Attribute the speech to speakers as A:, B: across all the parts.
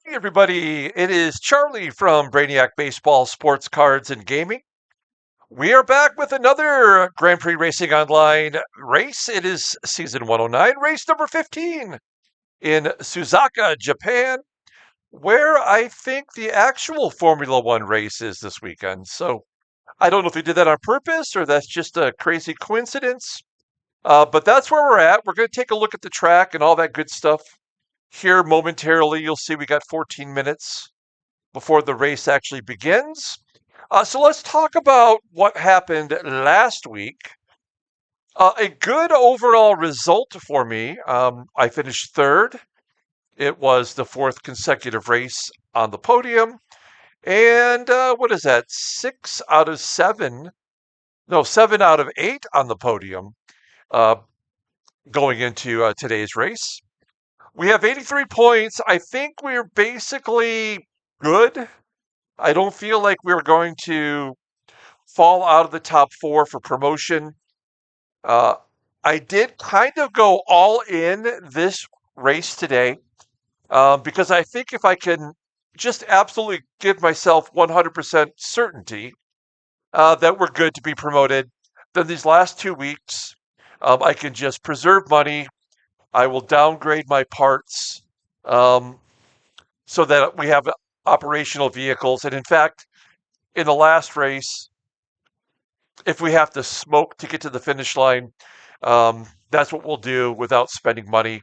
A: Hey everybody, it is Charlie from Brainiac Baseball, Sports Cards, and Gaming. We are back with another Grand Prix Racing Online race. It is season 109, race number 15 in Suzuka, Japan, where I think the actual Formula One race is this weekend. So I don't know if they did that on purpose or that's just a crazy coincidence, but that's where we're at. We're going to take a look at the track and all that good stuff here momentarily. You'll see we got 14 minutes before the race actually begins. So let's talk about what happened last week. A good overall result for me. I finished third. It was the fourth consecutive race on the podium. And what is that? 6 out of 7. No, 7 out of 8 on the podium uh, going into today's race. We have 83 points. I think we're basically good. I don't feel like we're going to fall out of the top four for promotion. Uh, I did kind of go all in this race today because I think if I can just absolutely give myself 100% certainty that we're good to be promoted, then these last 2 weeks I can just preserve money. I will downgrade my parts um, so that we have operational vehicles. And in fact, in the last race, if we have to smoke to get to the finish line, that's what we'll do without spending money.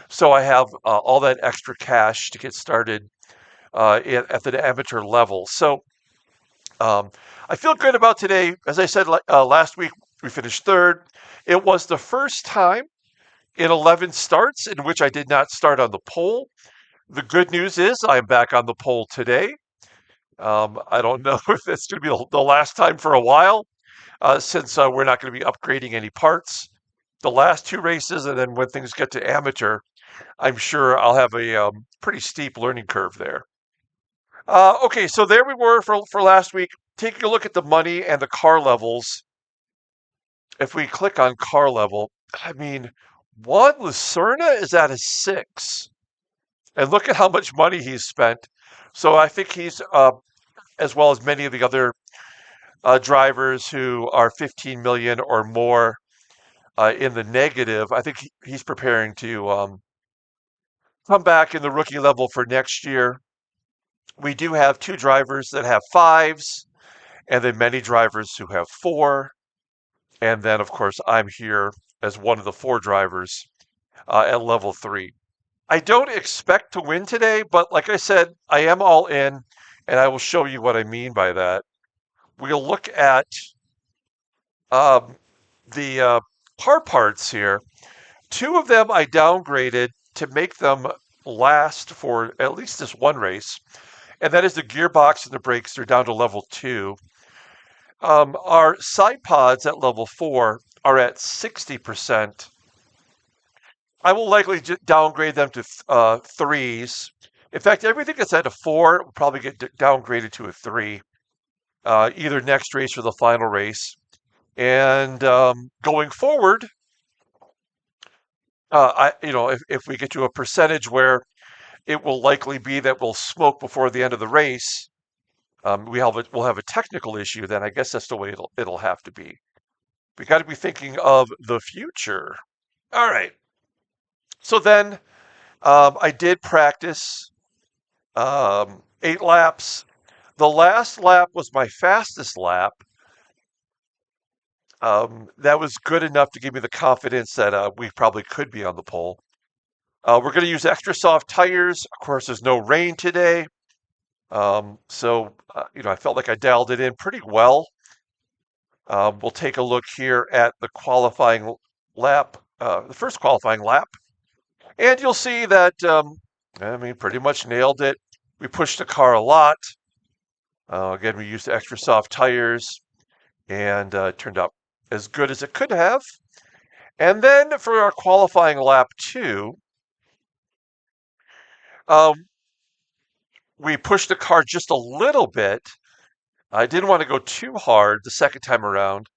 A: So I have all that extra cash to get started at the amateur level. So um, I feel good about today. As I said last week, we finished third. It was the first time in 11 starts in which I did not start on the pole. The good news is I'm back on the pole today. I don't know if it's going to be the last time for a while, since we're not going to be upgrading any parts. The last 2 races, and then when things get to amateur, I'm sure I'll have a pretty steep learning curve there. Okay, so there we were for last week. Taking a look at the money and the car levels. If we click on car level, I mean, Juan Lucerna is at a 6. And look at how much money he's spent. So I think he's, as well as many of the other drivers who are 15 million or more in the negative. I think he's preparing to come back in the rookie level for next year. We do have 2 drivers that have 5s, and then many drivers who have 4. And then, of course, I'm here as one of the 4 drivers at level 3. I don't expect to win today, but like I said, I am all in, and I will show you what I mean by that. We'll look at um, the car parts here. 2 of them I downgraded to make them last for at least this one race, and that is the gearbox and the brakes. They're down to level 2. Our side pods at level 4 are at 60%. I will likely downgrade them to 3s. In fact, everything that's at a 4 will probably get downgraded to a 3, either next race or the final race. And going forward, if we get to a percentage where it will likely be that we'll smoke before the end of the race, we'll have a technical issue. Then I guess that's the way it'll have to be. We got to be thinking of the future. All right. So then I did practice 8 laps. The last lap was my fastest lap. That was good enough to give me the confidence that we probably could be on the pole. We're going to use extra soft tires. Of course, there's no rain today. I felt like I dialed it in pretty well. We'll take a look here at the qualifying lap, the first qualifying lap. And you'll see that, pretty much nailed it. We pushed the car a lot. Again, we used extra soft tires, and it turned out as good as it could have. And then for our qualifying lap 2, we pushed the car just a little bit. I didn't want to go too hard the second time around.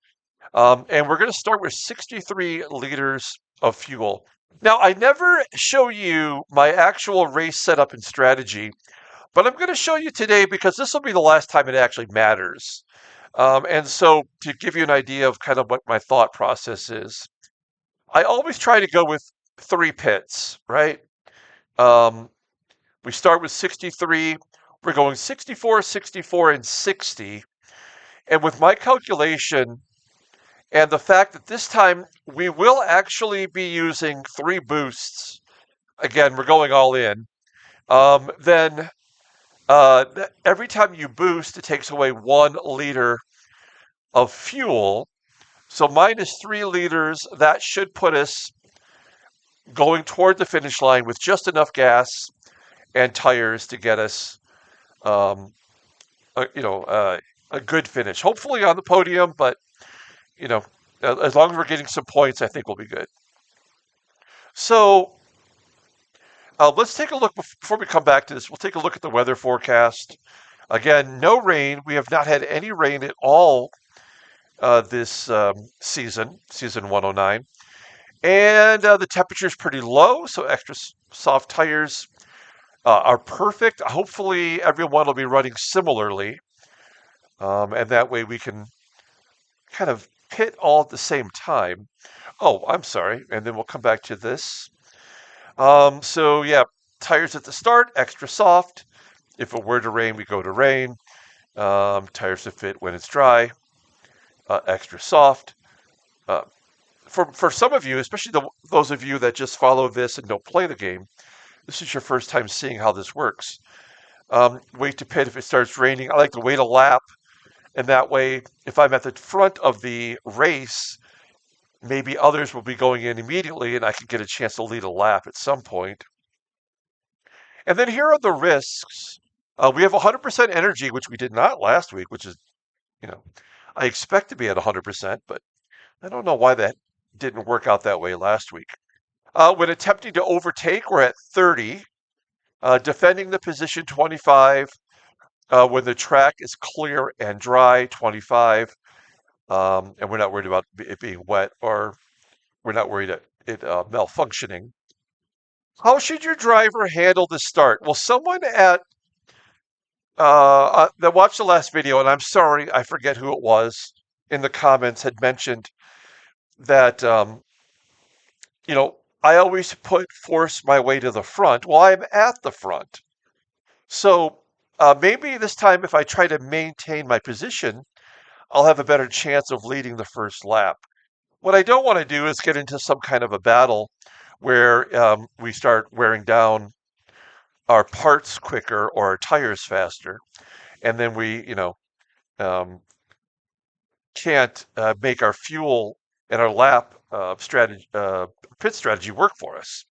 A: And we're going to start with 63 liters of fuel. Now, I never show you my actual race setup and strategy, but I'm going to show you today because this will be the last time it actually matters. And so, to give you an idea of kind of what my thought process is, I always try to go with three pits, right? Um, we start with 63. We're going 64, 64, and 60. And with my calculation and the fact that this time we will actually be using three boosts, again, we're going all in, then every time you boost, it takes away 1 liter of fuel. So minus 3 liters, that should put us going toward the finish line with just enough gas and tires to get us, um, a, you know, uh, a good finish. Hopefully on the podium, but you know, as long as we're getting some points, I think we'll be good. So let's take a look before we come back to this. We'll take a look at the weather forecast. Again, no rain. We have not had any rain at all this season 109. And the temperature is pretty low, so extra soft tires are perfect. Hopefully, everyone will be running similarly, and that way we can kind of pit all at the same time. Oh, I'm sorry, and then we'll come back to this. So yeah, tires at the start, extra soft. If it were to rain, we go to rain. Tires to fit when it's dry, extra soft. Uh, for some of you, especially those of you that just follow this and don't play the game, this is your first time seeing how this works. Wait to pit if it starts raining. I like to wait a lap, and that way, if I'm at the front of the race, maybe others will be going in immediately, and I can get a chance to lead a lap at some point. And then here are the risks. We have 100% energy, which we did not last week, which is, you know, I expect to be at 100%, but I don't know why that didn't work out that way last week. When attempting to overtake, we're at 30. Defending the position, 25. When the track is clear and dry, 25. And we're not worried about it being wet, or we're not worried at it malfunctioning. How should your driver handle the start? Well, someone that watched the last video, and I'm sorry, I forget who it was, in the comments had mentioned that, I always force my way to the front. Well, I'm at the front. So maybe this time, if I try to maintain my position, I'll have a better chance of leading the first lap. What I don't want to do is get into some kind of a battle where we start wearing down our parts quicker or our tires faster, and then we um, can't make our fuel and our lap strategy, pit strategy work for us.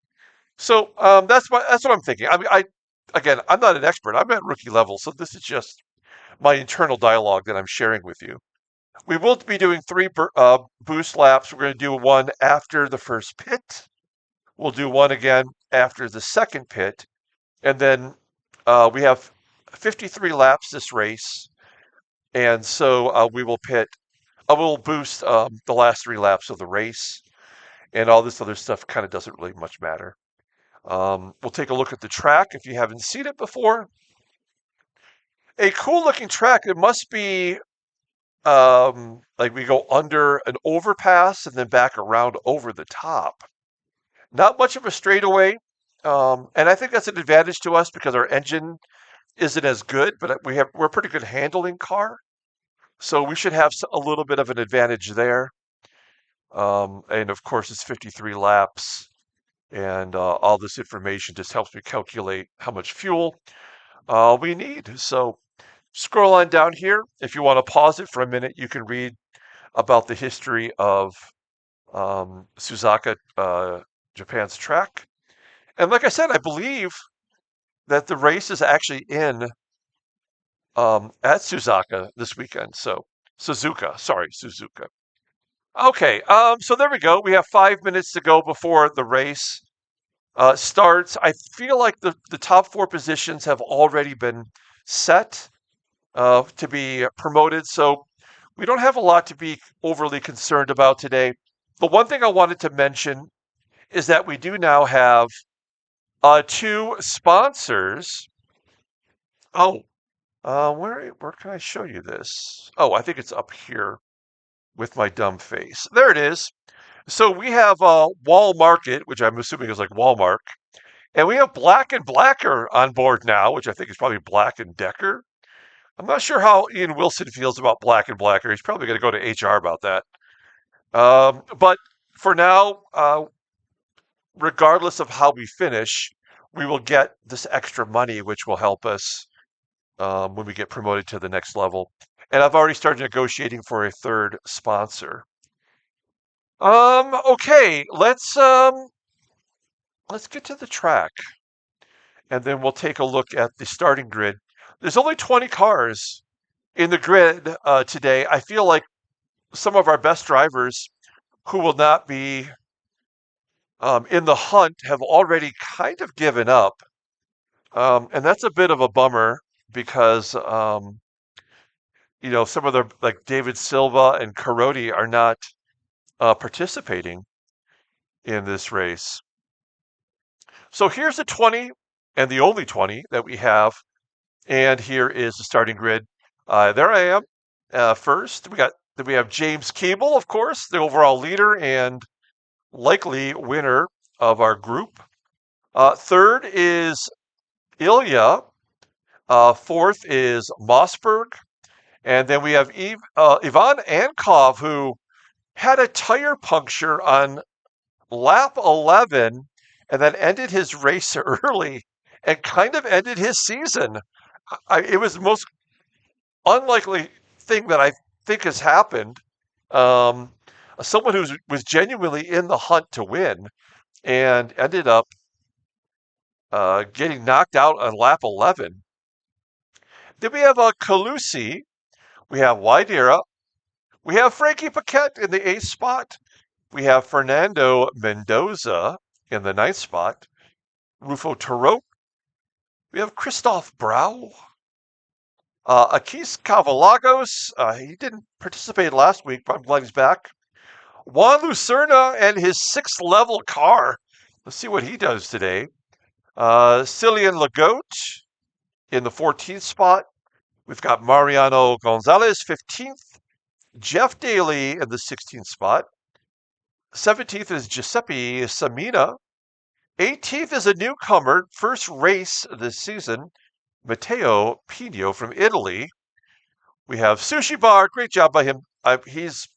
A: So that's what I'm thinking. I mean, again, I'm not an expert. I'm at rookie level, so this is just my internal dialogue that I'm sharing with you. We will be doing three boost laps. We're going to do one after the first pit. We'll do one again after the second pit, and then we have 53 laps this race, and so we will pit. I will boost the last 3 laps of the race, and all this other stuff kind of doesn't really much matter. We'll take a look at the track if you haven't seen it before. A cool looking track. It must be like we go under an overpass and then back around over the top. Not much of a straightaway. And I think that's an advantage to us because our engine isn't as good, but we're a pretty good handling car. So we should have a little bit of an advantage there. And of course, it's 53 laps, and all this information just helps me calculate how much fuel we need. So scroll on down here. If you want to pause it for a minute, you can read about the history of Suzuka, Japan's track. And like I said, I believe that the race is actually in at Suzuka this weekend. So Suzuka. Okay, so there we go. We have 5 minutes to go before the race starts. I feel like the top 4 positions have already been set to be promoted, so we don't have a lot to be overly concerned about today. The one thing I wanted to mention is that we do now have two sponsors. Oh, where can I show you this? Oh, I think it's up here with my dumb face. There it is. So we have Wall Market, which I'm assuming is like Walmart, and we have Black and Blacker on board now, which I think is probably Black and Decker. I'm not sure how Ian Wilson feels about Black and Blacker. He's probably going to go to HR about that. But for now, regardless of how we finish, we will get this extra money, which will help us when we get promoted to the next level. And I've already started negotiating for a third sponsor. Okay, let's get to the track, and then we'll take a look at the starting grid. There's only 20 cars in the grid today. I feel like some of our best drivers who will not be in the hunt have already kind of given up. And that's a bit of a bummer because, some of the, like David Silva and Carodi, are not participating in this race. So here's the 20 and the only 20 that we have. And here is the starting grid. There I am. First, we have James Keeble, of course, the overall leader and likely winner of our group. Third is Ilya. Fourth is Mossberg. And then we have Ivan Ankov, who had a tire puncture on lap 11 and then ended his race early and kind of ended his season. It was the most unlikely thing that I think has happened. Um, Someone who was genuinely in the hunt to win and ended up getting knocked out on lap 11. Then we have Calusi, we have Waidera, we have Frankie Paquette in the 8th spot, we have Fernando Mendoza in the 9th spot, Rufo Toro, we have Christoph Brau, Akis Cavalagos. He didn't participate last week, but I'm glad he's back. Juan Lucerna and his 6th level car. Let's see what he does today. Cillian Lagote in the 14th spot. We've got Mariano Gonzalez, 15th. Jeff Daly in the 16th spot. 17th is Giuseppe Samina. 18th is a newcomer, first race this season, Matteo Pino from Italy. We have Sushi Bar, great job by him. He's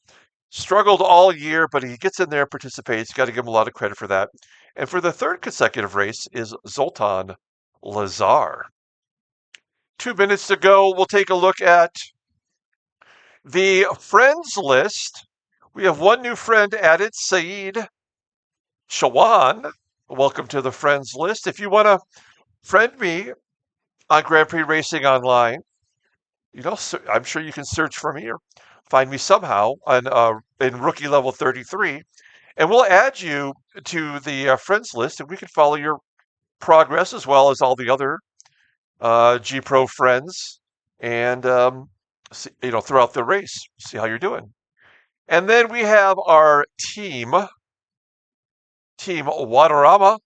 A: struggled all year, but he gets in there and participates. Got to give him a lot of credit for that. And for the third consecutive race is Zoltan Lazar. 2 minutes to go. We'll take a look at the friends list. We have one new friend added, Saeed Shawan. Welcome to the friends list. If you want to friend me on Grand Prix Racing Online, I'm sure you can search for me or find me somehow in rookie level 33, and we'll add you to the friends list, and we can follow your progress as well as all the other Gpro friends, and throughout the race, see how you're doing. And then we have our team Waterama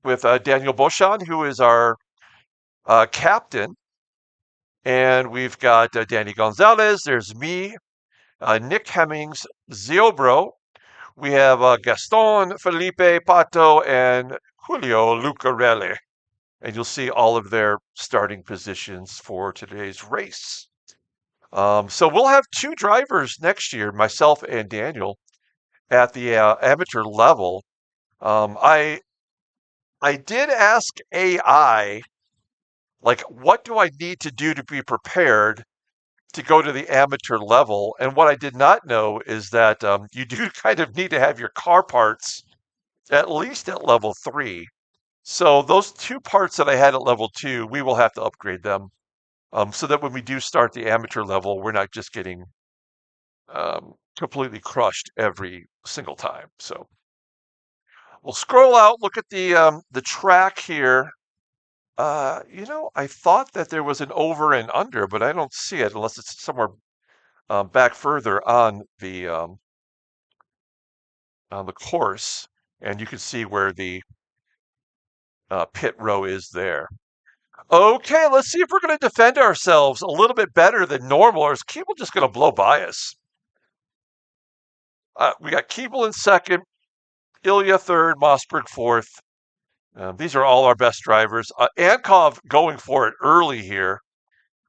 A: with Daniel Beauchamp, who is our captain. And we've got Danny Gonzalez. There's me, Nick Hemmings, Ziobro. We have Gaston, Felipe Pato, and Julio Lucarelli. And you'll see all of their starting positions for today's race. So we'll have 2 drivers next year, myself and Daniel, at the amateur level. I did ask AI, like, what do I need to do to be prepared to go to the amateur level? And what I did not know is that you do kind of need to have your car parts at least at level 3. So those 2 parts that I had at level 2, we will have to upgrade them so that when we do start the amateur level, we're not just getting completely crushed every single time. So we'll scroll out, look at the track here. I thought that there was an over and under, but I don't see it unless it's somewhere back further on the course. And you can see where the pit row is there. Okay, let's see if we're going to defend ourselves a little bit better than normal, or is Keeble just going to blow by us? We got Keeble in second, Ilya third, Mossberg fourth. These are all our best drivers. Ankov going for it early here.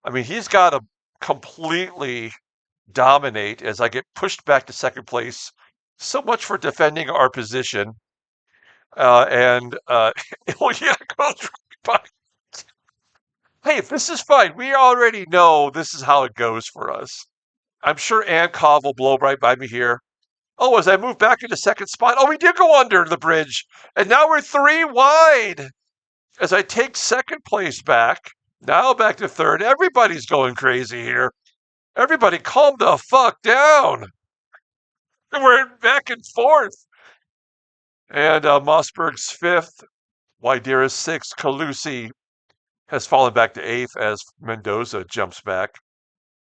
A: I mean, he's got to completely dominate as I get pushed back to second place. So much for defending our position. And Ilya goes right by. Hey, this is fine. We already know this is how it goes for us. I'm sure Ankov will blow right by me here. Oh, as I move back into second spot. Oh, we did go under the bridge. And now we're 3 wide. As I take second place back, now back to third. Everybody's going crazy here. Everybody calm the fuck down. We're back and forth. And Mossberg's fifth. Widera's sixth. Calusi has fallen back to eighth as Mendoza jumps back.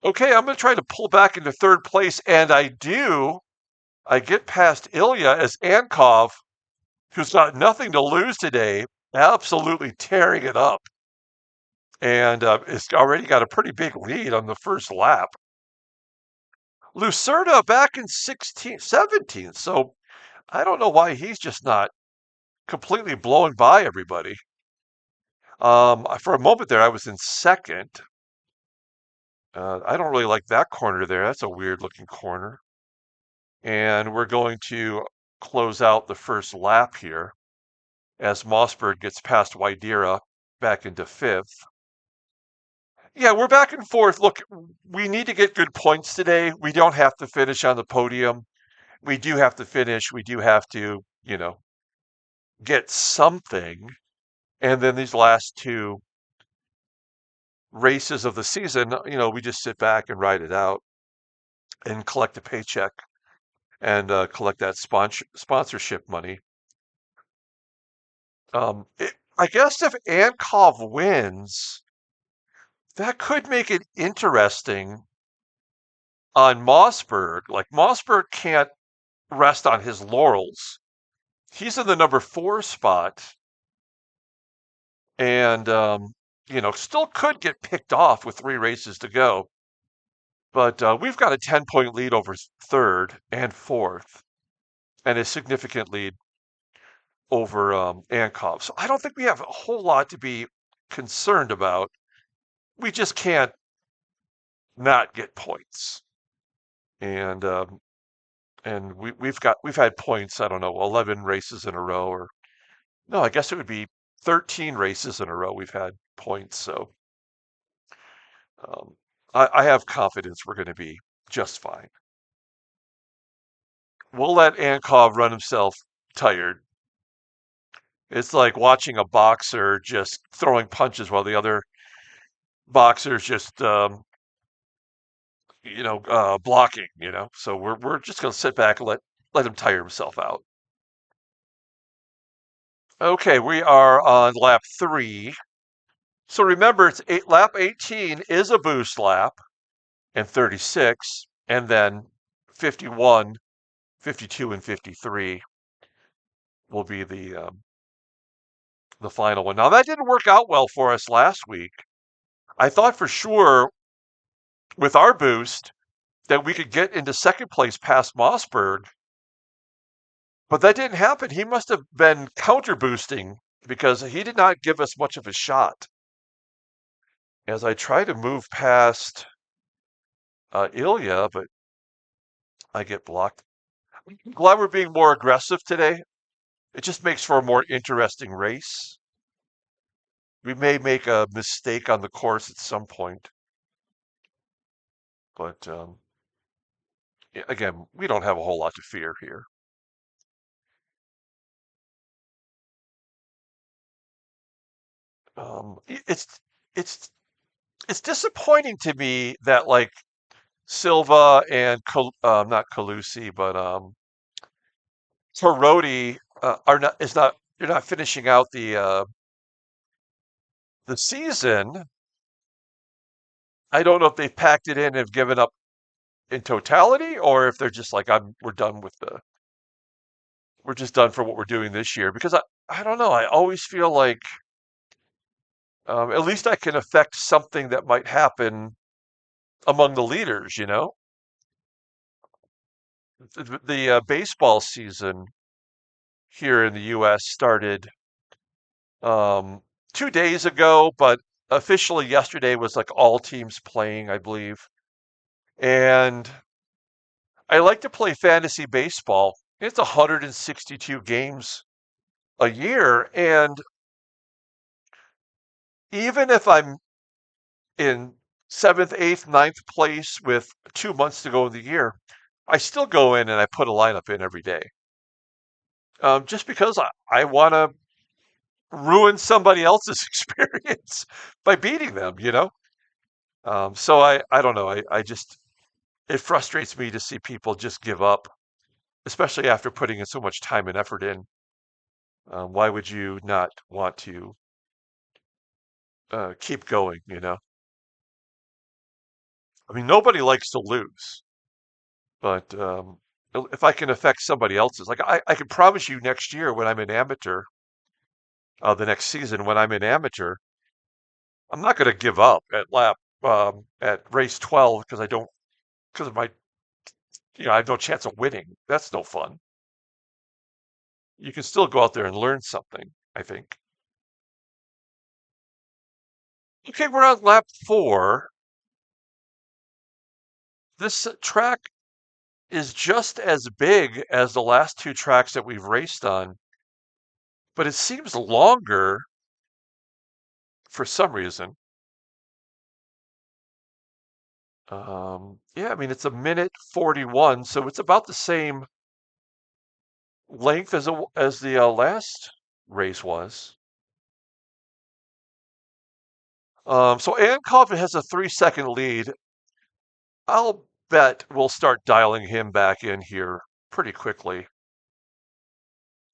A: Okay, I'm going to try to pull back into third place, and I do. I get past Ilya as Ankov, who's got nothing to lose today, absolutely tearing it up. And it's already got a pretty big lead on the first lap. Lucerda back in 16th, 17th, so I don't know why he's just not completely blowing by everybody. For a moment there, I was in second. I don't really like that corner there. That's a weird looking corner. And we're going to close out the first lap here as Mossberg gets past Widera back into fifth. Yeah, we're back and forth. Look, we need to get good points today. We don't have to finish on the podium. We do have to finish. We do have to, get something. And then these last two races of the season, we just sit back and ride it out and collect a paycheck and collect that sponsorship money. I guess if Ankov wins, that could make it interesting on Mossberg. Like, Mossberg can't rest on his laurels. He's in the number 4 spot and, still could get picked off with 3 races to go. But we've got a 10-point lead over third and fourth and a significant lead over Ankov. So I don't think we have a whole lot to be concerned about. We just can't not get points. And we've had points, I don't know, 11 races in a row, or no, I guess it would be 13 races in a row we've had points. So I have confidence we're going to be just fine. We'll let Ankov run himself tired. It's like watching a boxer just throwing punches while the other boxer's just blocking. So we're just going to sit back and let him tire himself out. Okay, we are on lap 3. So remember, lap 18 is a boost lap, and 36, and then 51, 52, and 53 will be the final one. Now, that didn't work out well for us last week. I thought for sure with our boost that we could get into second place past Mossberg, but that didn't happen. He must have been counter boosting because he did not give us much of a shot. As I try to move past Ilya, but I get blocked. I'm glad we're being more aggressive today. It just makes for a more interesting race. We may make a mistake on the course at some point, but again, we don't have a whole lot to fear here. It's disappointing to me that like Silva and not Calusi, but Torodi you're not finishing out the season. I don't know if they've packed it in and have given up in totality, or if they're just like we're done with we're just done for what we're doing this year because I don't know. I always feel like at least I can affect something that might happen among the leaders. The baseball season here in the U.S. started um, 2 days ago, but officially yesterday was like all teams playing, I believe. And I like to play fantasy baseball. It's 162 games a year, and even if I'm in seventh, eighth, ninth place with 2 months to go in the year, I still go in and I put a lineup in every day. Just because I want to ruin somebody else's experience by beating them. So I don't know. I just, it frustrates me to see people just give up, especially after putting in so much time and effort in. Why would you not want to keep going? I mean, nobody likes to lose. But if I can affect somebody else's, like I can promise you next year when I'm an amateur, the next season when I'm an amateur, I'm not going to give up at race 12 because I don't because of my I have no chance of winning. That's no fun. You can still go out there and learn something, I think. Okay, we're on lap 4. This track is just as big as the last two tracks that we've raced on, but it seems longer for some reason. Yeah, I mean, it's a minute 41, so it's about the same length as the last race was. So Ankov has a 3-second lead. I'll bet we'll start dialing him back in here pretty quickly.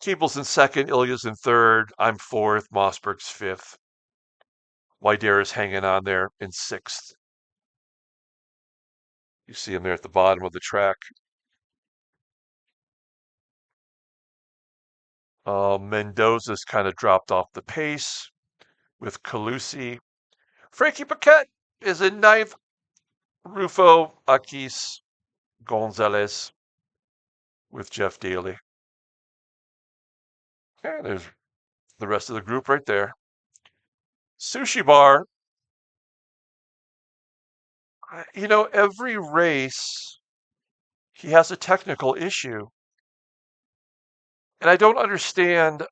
A: Keeble's in second, Ilya's in third. I'm fourth, Mossberg's fifth. Wydera's hanging on there in sixth. You see him there at the bottom of the track. Mendoza's kind of dropped off the pace with Calusi. Frankie Paquette is in ninth. Rufo, Akis, Gonzalez with Jeff Daly. Okay, there's the rest of the group right there. Sushi Bar, every race he has a technical issue. And I don't understand,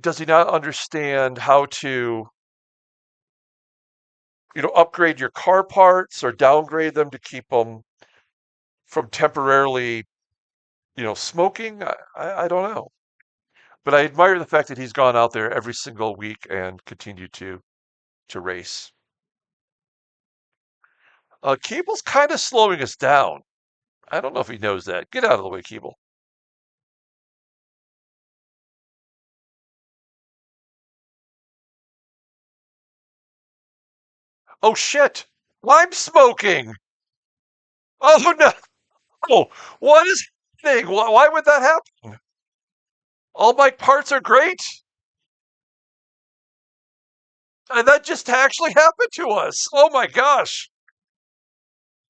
A: does he not understand how to, upgrade your car parts or downgrade them to keep them from temporarily, smoking? I don't know. But I admire the fact that he's gone out there every single week and continued to race. Cable's kind of slowing us down. I don't know if he knows that. Get out of the way, Cable. Oh shit! I'm smoking. Oh no! Oh, what is happening? Why would that happen? All my parts are great, and that just actually happened to us. Oh my gosh!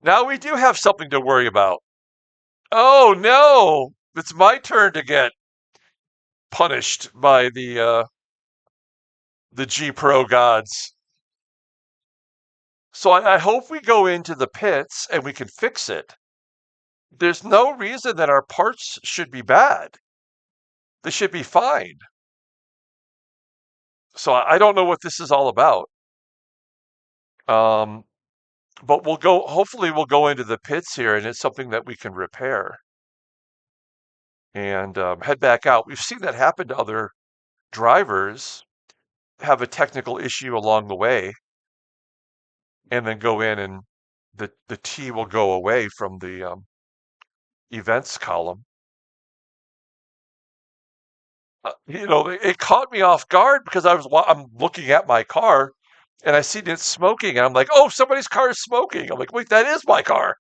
A: Now we do have something to worry about. Oh no! It's my turn to get punished by the Gpro gods. So I hope we go into the pits and we can fix it. There's no reason that our parts should be bad. They should be fine. So I don't know what this is all about. Um, but hopefully we'll go into the pits here and it's something that we can repair and head back out. We've seen that happen to other drivers, have a technical issue along the way, and then go in and the T will go away from the events column. It caught me off guard because I'm looking at my car and I see it smoking and I'm like, oh, somebody's car is smoking. I'm like, wait, that is my car.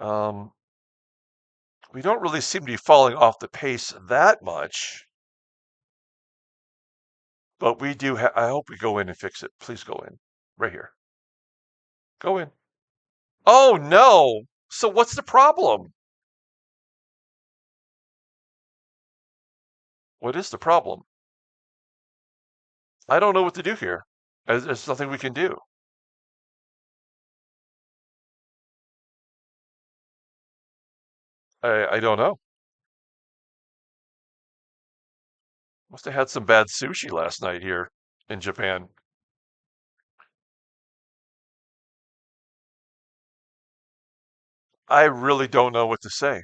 A: Um, we don't really seem to be falling off the pace that much, but we do. I hope we go in and fix it. Please go in. Right here. Go in. Oh no! So what's the problem? What is the problem? I don't know what to do here. There's nothing we can do. I don't know. Must have had some bad sushi last night here in Japan. I really don't know what to say.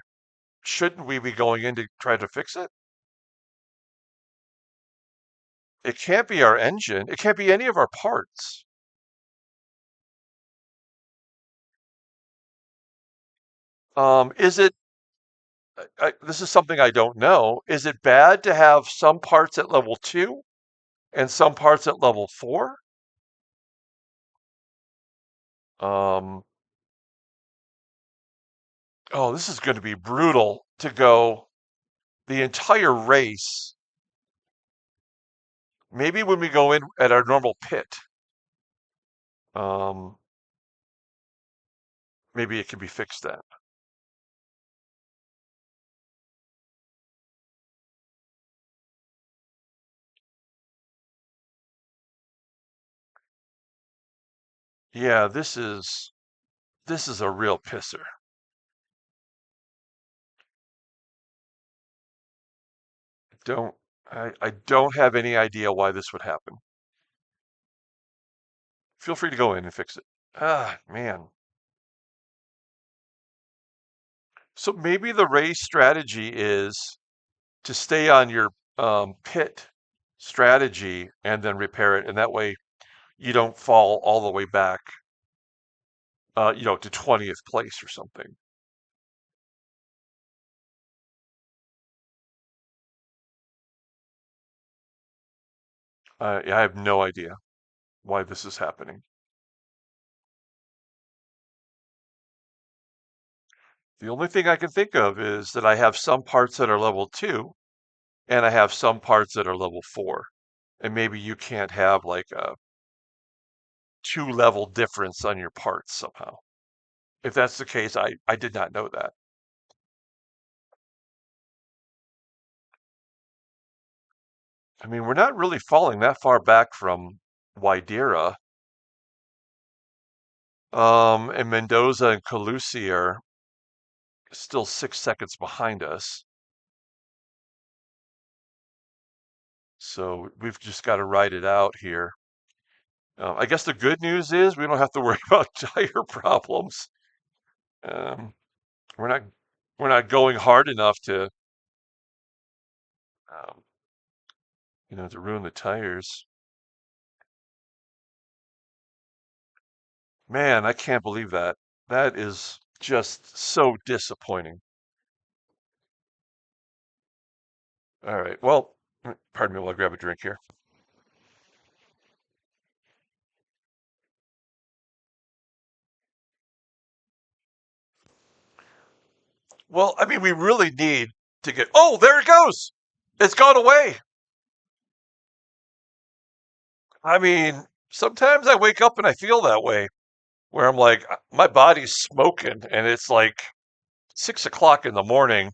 A: Shouldn't we be going in to try to fix it? It can't be our engine. It can't be any of our parts. Is it, this is something I don't know. Is it bad to have some parts at level 2 and some parts at level 4? Um, oh, this is going to be brutal to go the entire race. Maybe when we go in at our normal pit, um, maybe it can be fixed then. Yeah, this is a real pisser. Don't I don't have any idea why this would happen. Feel free to go in and fix it. Ah, man. So maybe the race strategy is to stay on your pit strategy and then repair it, and that way you don't fall all the way back, to 20th place or something. I have no idea why this is happening. The only thing I can think of is that I have some parts that are level 2 and I have some parts that are level 4. And maybe you can't have like a 2 level difference on your parts somehow. If that's the case, I did not know that. I mean, we're not really falling that far back from Widera. And Mendoza and Calusi are still 6 seconds behind us. So we've just got to ride it out here. I guess the good news is we don't have to worry about tire problems. Um, we're not we're not going hard enough um, to ruin the tires. Man, I can't believe that. That is just so disappointing. All right. Well, pardon me while I grab a drink here. Well, I mean, we really need to get. Oh, there it goes. It's gone away. I mean, sometimes I wake up and I feel that way, where I'm like, my body's smoking, and it's like 6 o'clock in the morning,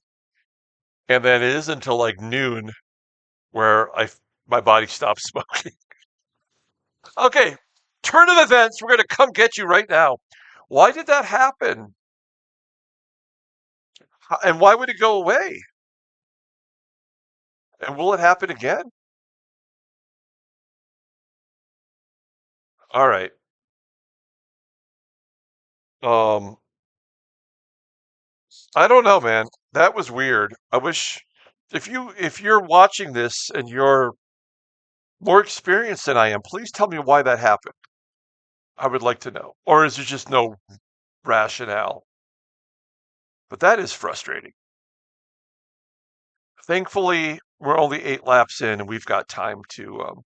A: and then it is until like noon where my body stops smoking. Okay, turn of events. We're gonna come get you right now. Why did that happen? And why would it go away? And will it happen again? All right. Um, I don't know, man. That was weird. I wish if you're watching this and you're more experienced than I am, please tell me why that happened. I would like to know. Or is there just no rationale? But that is frustrating. Thankfully, we're only 8 laps in and we've got time to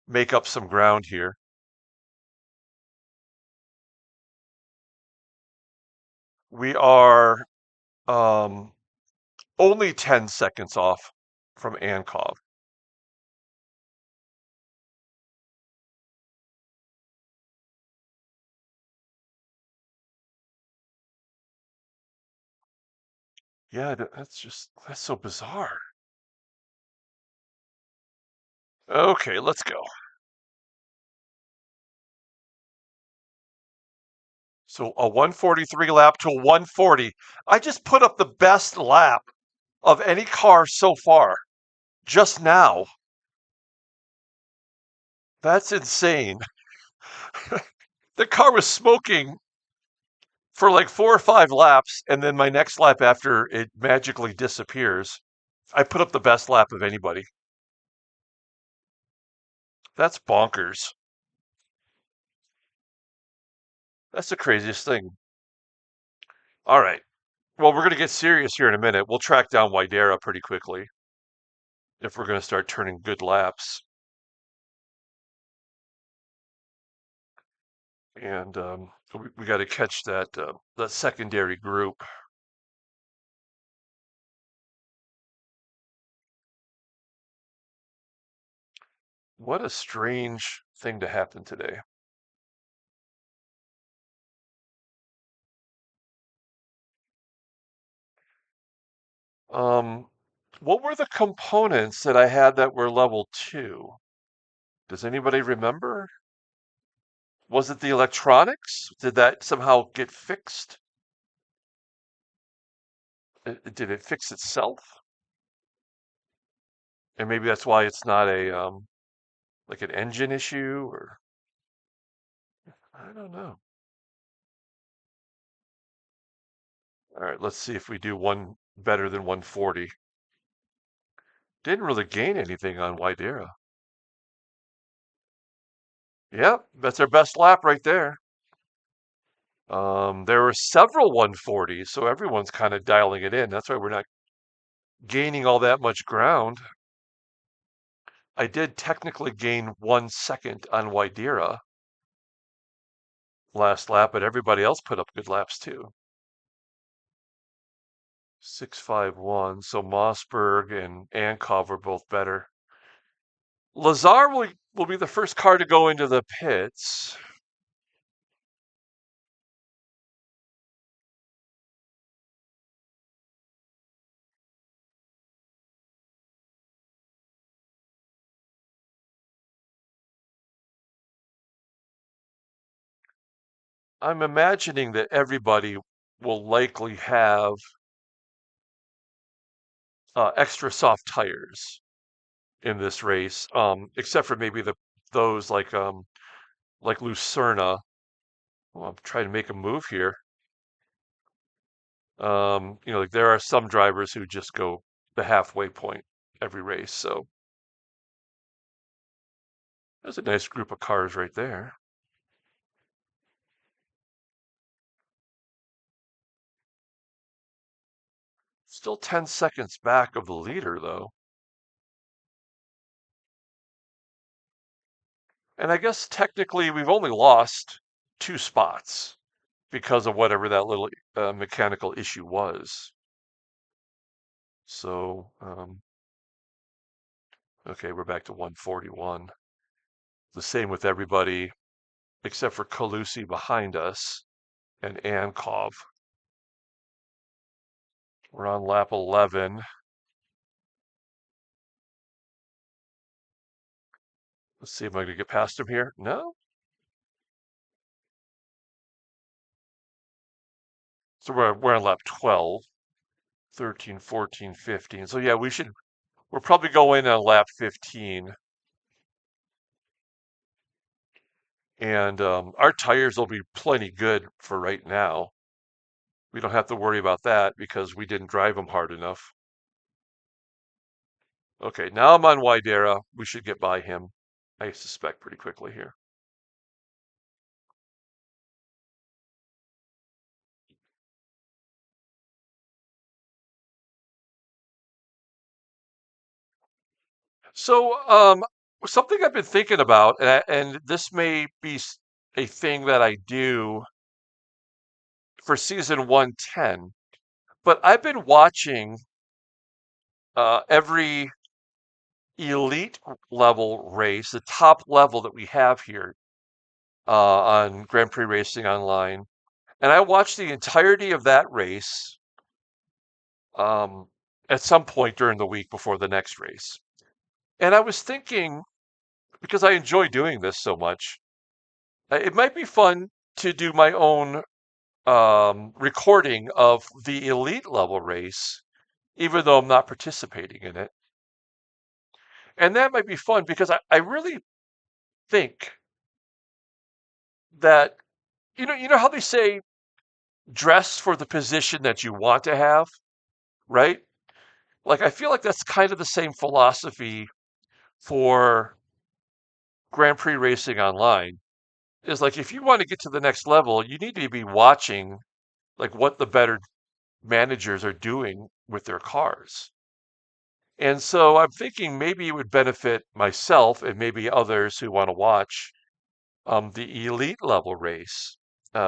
A: make up some ground here. We are um, only 10 seconds off from Ankov. Yeah, that's so bizarre. Okay, let's go. So a 143 lap to 140. I just put up the best lap of any car so far just now. That's insane. The car was smoking for like 4 or 5 laps, and then my next lap after it magically disappears. I put up the best lap of anybody. That's bonkers. That's the craziest thing. All right. Well, we're going to get serious here in a minute. We'll track down Widera pretty quickly if we're going to start turning good laps. And we got to catch that secondary group. What a strange thing to happen today. Um, what were the components that I had that were level 2? Does anybody remember? Was it the electronics? Did that somehow get fixed? Did it fix itself? And maybe that's why it's not a like an engine issue, or I don't know. All right, let's see if we do one better than 140. Didn't really gain anything on Widera. Yep, that's our best lap right there. There were several 140s, so everyone's kind of dialing it in. That's why we're not gaining all that much ground. I did technically gain 1 second on Widera last lap, but everybody else put up good laps too. 651. So Mossberg and Ankov were both better. Lazar will be the first car to go into the pits. I'm imagining that everybody will likely have extra soft tires in this race, except for maybe those like Lucerna. Well, I'm trying to make a move here. Like there are some drivers who just go the halfway point every race. So there's a nice group of cars right there. Still 10 seconds back of the leader, though. And I guess technically we've only lost 2 spots because of whatever that little mechanical issue was. So, okay, we're back to 141. The same with everybody except for Calusi behind us and Ankov. We're on lap 11. Let's see if I can get past him here. No? So we're on lap 12, 13, 14, 15. So yeah, we're probably going on lap 15. And our tires will be plenty good for right now. We don't have to worry about that because we didn't drive them hard enough. Okay, now I'm on Widera. We should get by him, I suspect, pretty quickly here. So, something I've been thinking about, and this may be a thing that I do for season 110, but I've been watching every elite level race, the top level that we have here on Grand Prix Racing Online. And I watched the entirety of that race um, at some point during the week before the next race. And I was thinking, because I enjoy doing this so much, it might be fun to do my own recording of the elite level race, even though I'm not participating in it. And that might be fun because I really think that, you know how they say dress for the position that you want to have, right? Like, I feel like that's kind of the same philosophy for Grand Prix racing online. Is like, if you want to get to the next level, you need to be watching like what the better managers are doing with their cars. And so I'm thinking maybe it would benefit myself and maybe others who want to watch the elite level race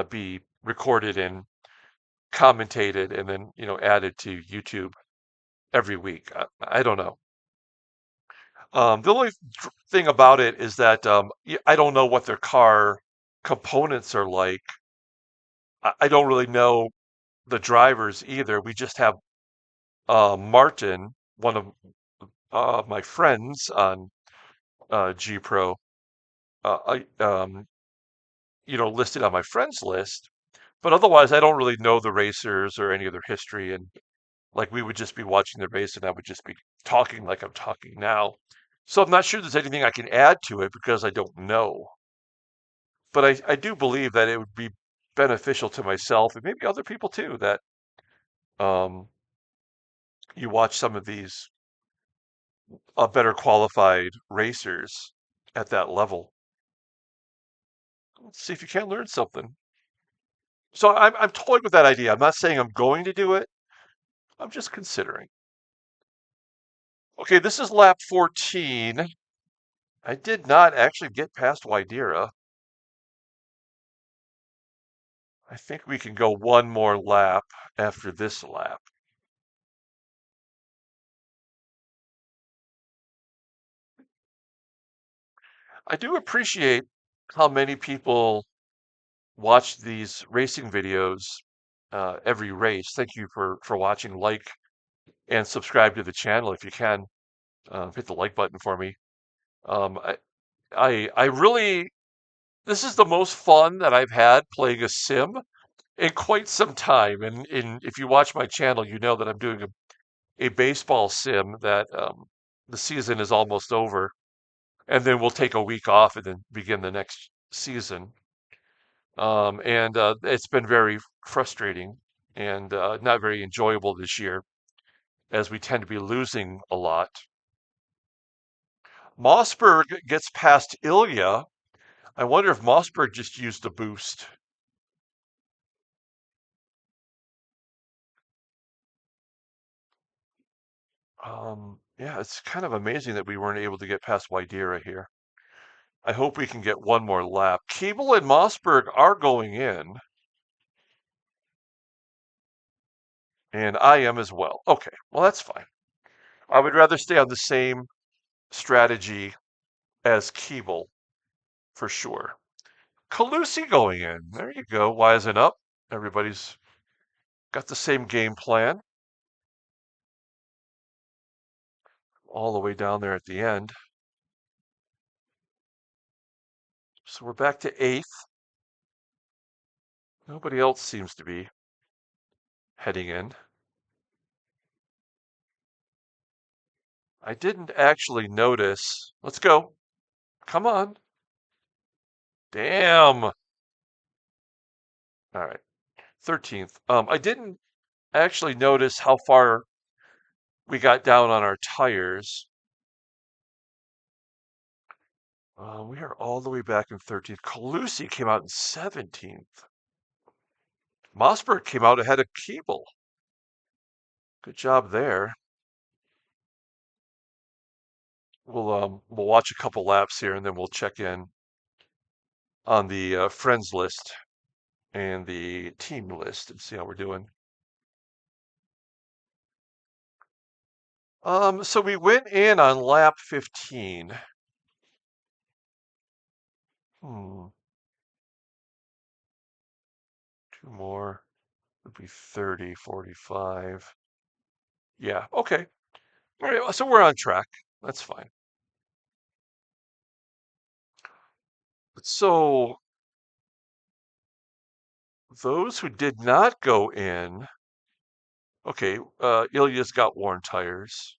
A: be recorded and commentated and then added to YouTube every week. I don't know. The only thing about it is that I don't know what their car components are like. I don't really know the drivers either. We just have Martin, one of my friends on Gpro, listed on my friends list. But otherwise, I don't really know the racers or any of their history. And like we would just be watching the race and I would just be talking like I'm talking now. So I'm not sure there's anything I can add to it because I don't know. But I do believe that it would be beneficial to myself and maybe other people too that um, you watch some of these better qualified racers at that level. Let's see if you can learn something. So I'm toying with that idea. I'm not saying I'm going to do it. I'm just considering. Okay, this is lap 14. I did not actually get past Widera. I think we can go one more lap after this lap. I do appreciate how many people watch these racing videos every race. Thank you for watching. Like and subscribe to the channel if you can. Hit the like button for me. Um, I, I really, this is the most fun that I've had playing a sim in quite some time. And if you watch my channel, you know that I'm doing a baseball sim that the season is almost over. And then we'll take a week off and then begin the next season. And it's been very frustrating and not very enjoyable this year as we tend to be losing a lot. Mossberg gets past Ilya. I wonder if Mossberg just used a boost. Yeah, it's kind of amazing that we weren't able to get past Widera here. I hope we can get one more lap. Keeble and Mossberg are going in, and I am as well. Okay, well, that's fine. I would rather stay on the same strategy as Keeble, for sure. Calusi going in. There you go, wisen up. Everybody's got the same game plan all the way down there at the end. So we're back to 8th. Nobody else seems to be heading in. I didn't actually notice. Let's go. Come on. Damn. All right. 13th. I didn't actually notice how far we got down on our tires. We are all the way back in 13th. Calusi came out in 17th. Mossberg came out ahead of Keeble. Good job there. We'll watch a couple laps here and then we'll check in on the friends list and the team list and see how we're doing. So we went in on lap 15. Hmm, two more would be 30, 45. Yeah, okay. All right, so we're on track. That's fine. So those who did not go in, okay, Ilya's got worn tires.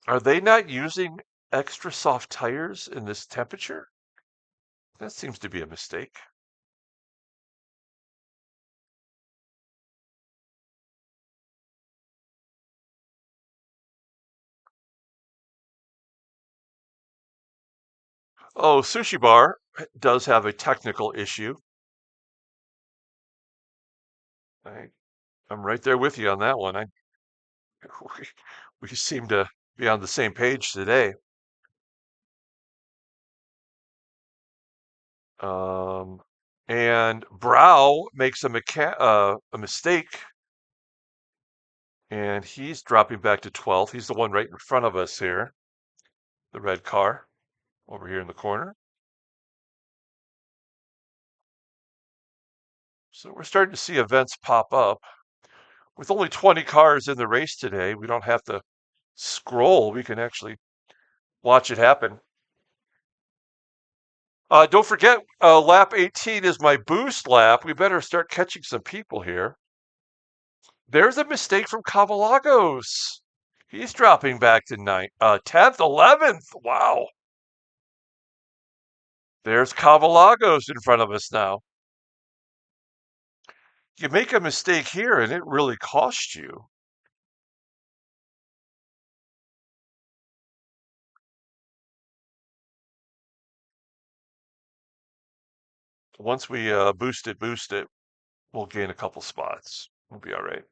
A: Are they not using extra soft tires in this temperature? That seems to be a mistake. Oh, Sushi Bar does have a technical issue. I, I'm right there with you on that one. We, we seem to be on the same page today. Um, and Brow makes a mistake, and he's dropping back to 12th. He's the one right in front of us here, the red car over here in the corner. So we're starting to see events pop up. With only 20 cars in the race today, we don't have to scroll. We can actually watch it happen. Don't forget, lap 18 is my boost lap. We better start catching some people here. There's a mistake from Cavalagos. He's dropping back to 10th, 11th. Wow. There's Cavalagos in front of us now. You make a mistake here and it really costs you. Once we boost it, we'll gain a couple spots. We'll be all right.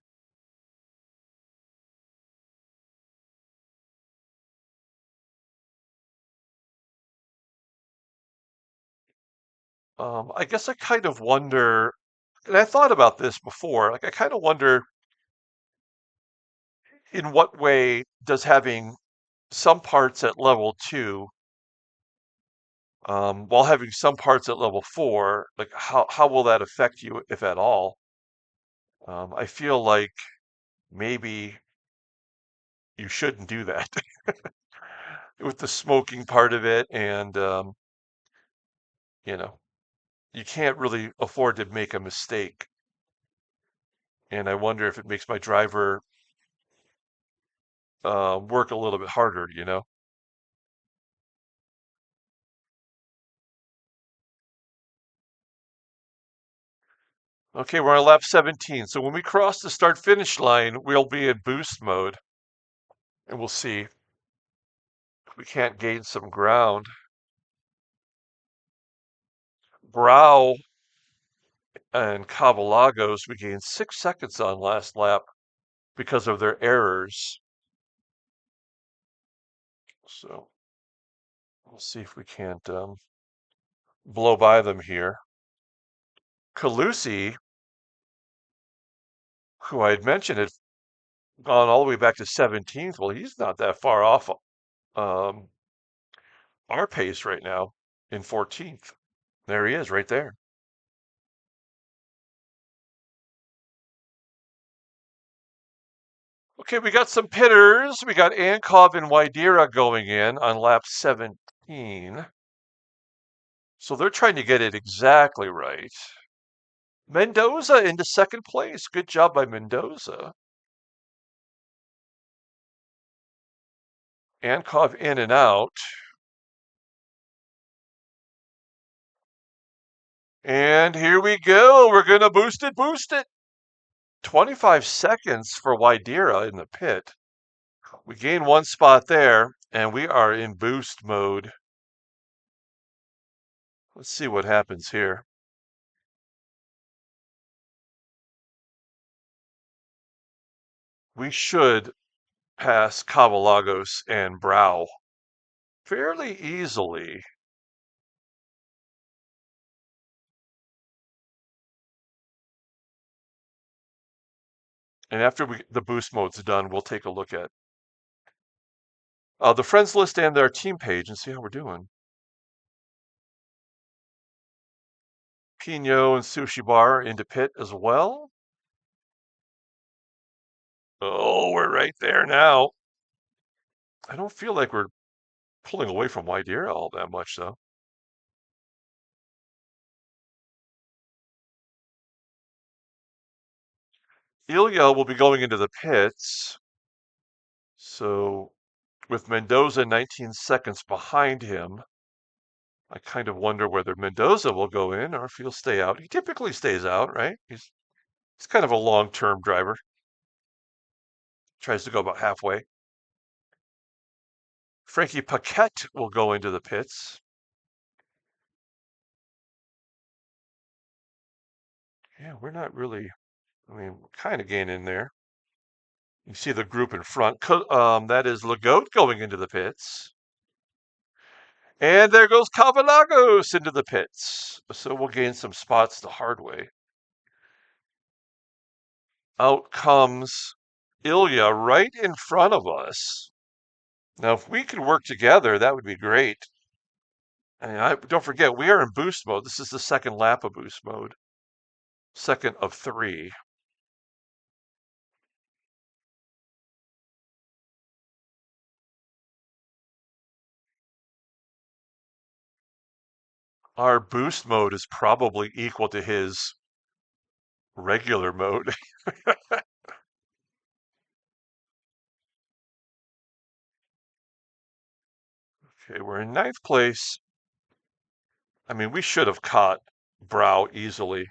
A: I guess I kind of wonder, and I thought about this before, like I kind of wonder in what way does having some parts at level 2 while having some parts at level 4, like how will that affect you if at all? I feel like maybe you shouldn't do that with the smoking part of it, and you know, you can't really afford to make a mistake. And I wonder if it makes my driver work a little bit harder. Okay, we're on lap 17. So when we cross the start finish line, we'll be in boost mode, and we'll see if we can't gain some ground. Brow and Cabalagos, we gained 6 seconds on last lap because of their errors. So we'll see if we can't blow by them here. Calusi, who I had mentioned had gone all the way back to 17th. Well, he's not that far off um, our pace right now in 14th. There he is right there. Okay, we got some pitters. We got Ankov and Waidira going in on lap 17. So they're trying to get it exactly right. Mendoza into second place. Good job by Mendoza. Ankov in and out. And here we go. We're going to boost it. 25 seconds for Waidira in the pit. We gain one spot there, and we are in boost mode. Let's see what happens here. We should pass Cabalagos and Brow fairly easily. And after the boost mode's done, we'll take a look at the friends list and our team page and see how we're doing. Pino and Sushi Bar into pit as well. Oh, we're right there now. I don't feel like we're pulling away from Wide Era all that much, though. Ilya will be going into the pits. So with Mendoza 19 seconds behind him, I kind of wonder whether Mendoza will go in or if he'll stay out. He typically stays out, right? He's kind of a long-term driver. Tries to go about halfway. Frankie Paquette will go into the pits. Yeah, we're not really, I mean, we're kind of gaining there. You see the group in front. That is Legault going into the pits. And there goes Cavalagos into the pits. So we'll gain some spots the hard way. Out comes Ilya right in front of us. Now, if we could work together, that would be great. And don't forget, we are in boost mode. This is the second lap of boost mode. Second of 3. Our boost mode is probably equal to his regular mode. Okay, we're in 9th place. I mean, we should have caught Brow easily.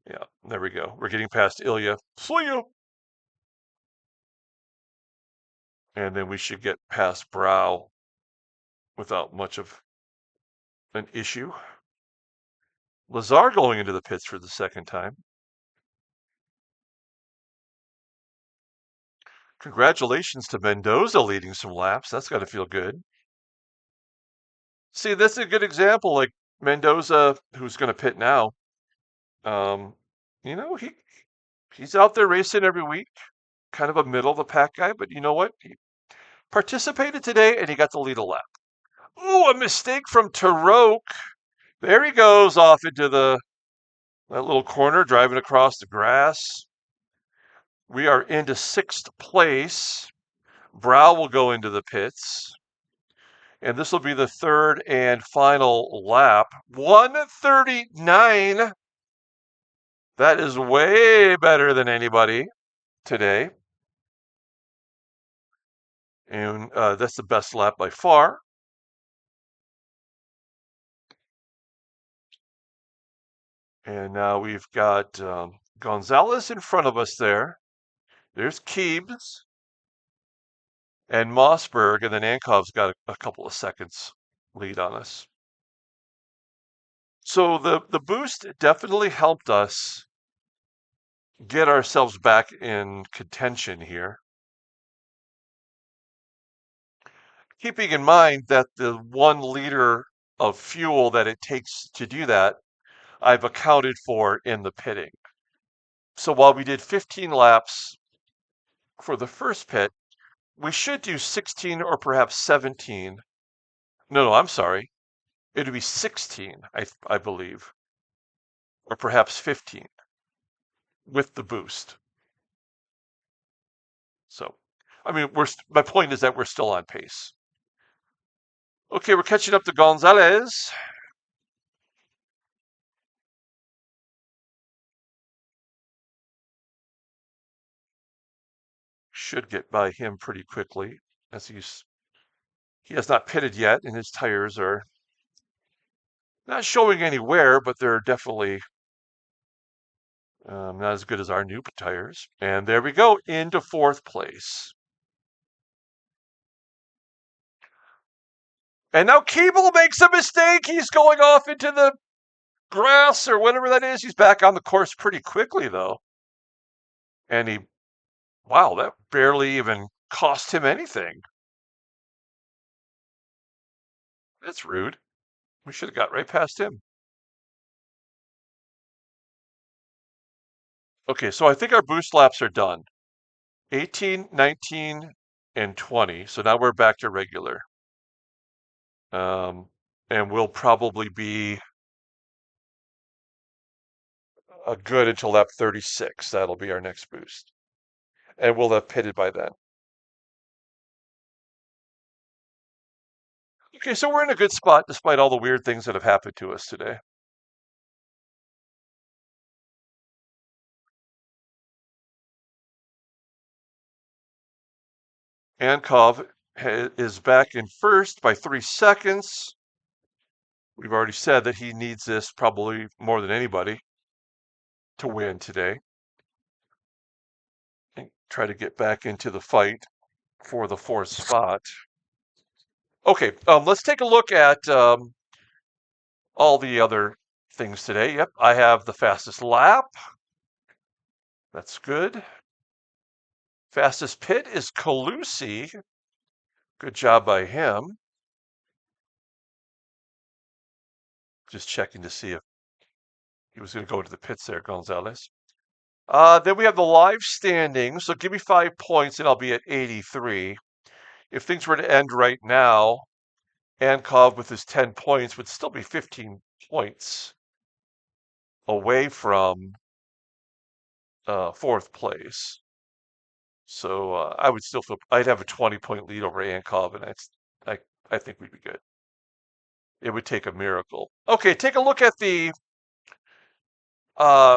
A: Yeah, there we go. We're getting past Ilya. See you! And then we should get past Brow without much of an issue. Lazar going into the pits for the second time. Congratulations to Mendoza leading some laps. That's got to feel good. See, that's a good example. Like Mendoza, who's going to pit now. Um, you know, he's out there racing every week. Kind of a middle of the pack guy, but you know what? He participated today and he got to lead a lap. Ooh, a mistake from Taroque. There he goes off into that little corner, driving across the grass. We are into 6th place. Brow will go into the pits. And this will be the third and final lap. 1:39. That is way better than anybody today. And that's the best lap by far. And now we've got Gonzalez in front of us there. There's Keebs and Mossberg, and then Ankov's got a couple of seconds lead on us. So the boost definitely helped us get ourselves back in contention here. Keeping in mind that the 1 liter of fuel that it takes to do that, I've accounted for in the pitting. So while we did 15 laps for the first pit, we should do 16 or perhaps 17. No, I'm sorry. It would be 16, I believe, or perhaps 15 with the boost. So, I mean, my point is that we're still on pace. Okay, we're catching up to Gonzalez. Should get by him pretty quickly as he has not pitted yet, and his tires are not showing any wear, but they're definitely not as good as our new tires. And there we go, into 4th place. And now Keeble makes a mistake. He's going off into the grass or whatever that is. He's back on the course pretty quickly, though. And wow, that barely even cost him anything. That's rude. We should have got right past him. Okay, so I think our boost laps are done. 18, 19, and 20. So now we're back to regular. And we'll probably be a good until lap 36. That'll be our next boost. And we'll have pitted by then. Okay, so we're in a good spot despite all the weird things that have happened to us today. Ankov is back in first by 3 seconds. We've already said that he needs this probably more than anybody to win today. And try to get back into the fight for the 4th spot. Okay, let's take a look at all the other things today. Yep, I have the fastest lap. That's good. Fastest pit is Calusi. Good job by him. Just checking to see if he was going to go to the pits there, Gonzalez. Then we have the live standings. So give me 5 points and I'll be at 83. If things were to end right now, Ankov with his 10 points would still be 15 points away from 4th place. So I would still feel I'd have a 20-point lead over Ankov, and I think we'd be good. It would take a miracle. Okay, take a look at the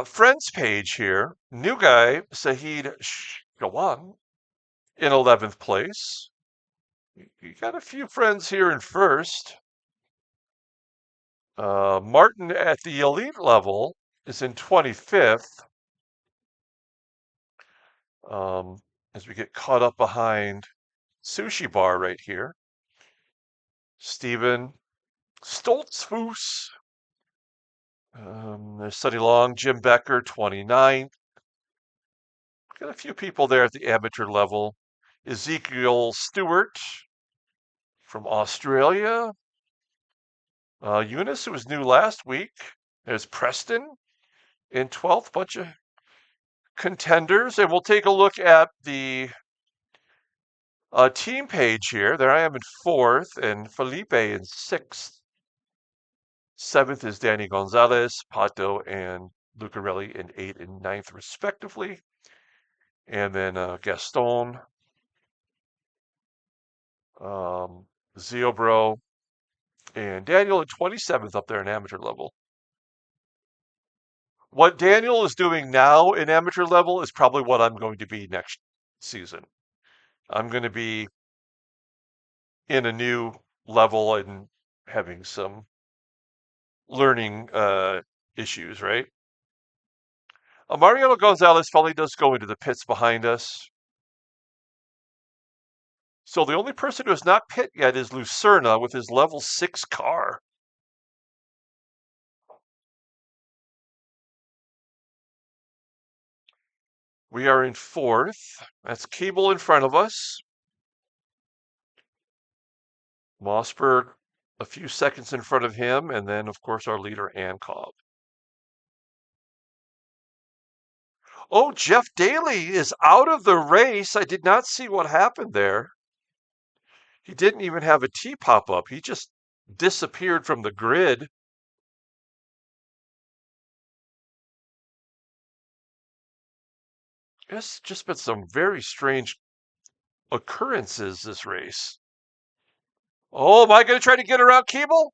A: friends page here. New guy, Sahid Shawan, in 11th place. You got a few friends here in first. Martin at the elite level is in 25th. As we get caught up behind Sushi Bar right here. Steven Stoltzfus. There's Sonny Long, Jim Becker, 29th. Got a few people there at the amateur level. Ezekiel Stewart from Australia. Eunice, who was new last week. There's Preston in 12th. Bunch of contenders. And we'll take a look at the team page here. There I am in 4th and Felipe in 6th. 7th is Danny Gonzalez, Pato, and Lucarelli in 8th and 9th, respectively. And then Gaston, Ziobro, and Daniel at 27th up there in amateur level. What Daniel is doing now in amateur level is probably what I'm going to be next season. I'm going to be in a new level and having some learning issues, right? Mariano Gonzalez finally does go into the pits behind us. So the only person who has not pit yet is Lucerna with his level 6 car. We are in 4th. That's Cable in front of us. Mossberg a few seconds in front of him, and then, of course, our leader, Ankov. Oh, Jeff Daly is out of the race. I did not see what happened there. He didn't even have a T pop up. He just disappeared from the grid. It's just been some very strange occurrences this race. Oh, am I going to try to get around Keeble?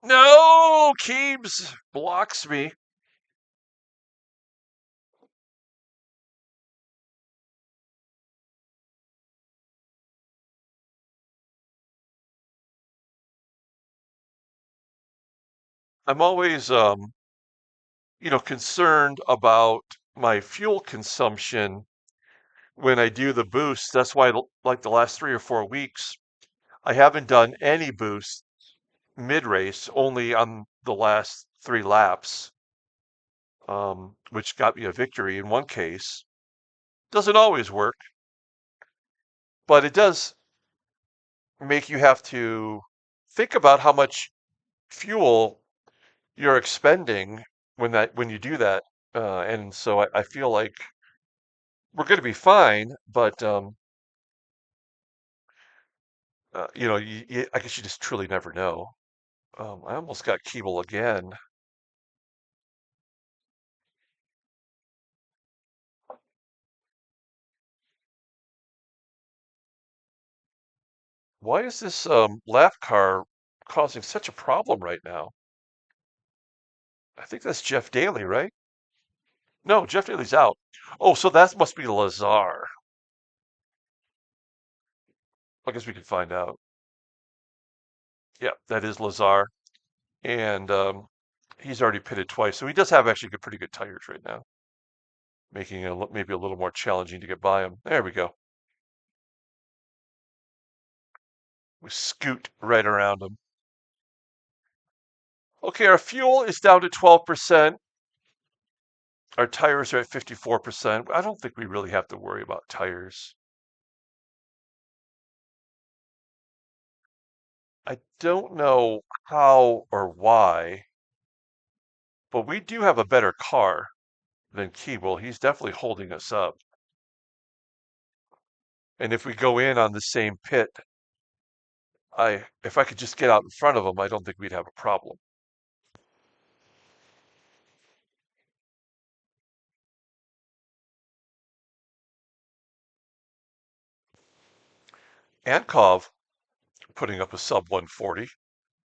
A: No, Keebs blocks me. I'm always, concerned about my fuel consumption when I do the boost. That's why, like the last 3 or 4 weeks, I haven't done any boost mid race, only on the last 3 laps, which got me a victory in one case. Doesn't always work, but it does make you have to think about how much fuel you're expending when you do that. And so I feel like we're going to be fine, but I guess you just truly never know. I almost got Keeble again. Why is this lap car causing such a problem right now? I think that's Jeff Daly, right? No, Jeff Daly's out. Oh, so that must be Lazar. I guess we can find out. Yeah, that is Lazar, and he's already pitted twice, so he does have actually pretty good tires right now, making it maybe a little more challenging to get by him. There we go. We scoot right around him. Okay, our fuel is down to 12%. Our tires are at 54%. I don't think we really have to worry about tires. I don't know how or why, but we do have a better car than Keeble. He's definitely holding us up. And if we go in on the same pit, if I could just get out in front of him, I don't think we'd have a problem. Ankov putting up a sub 140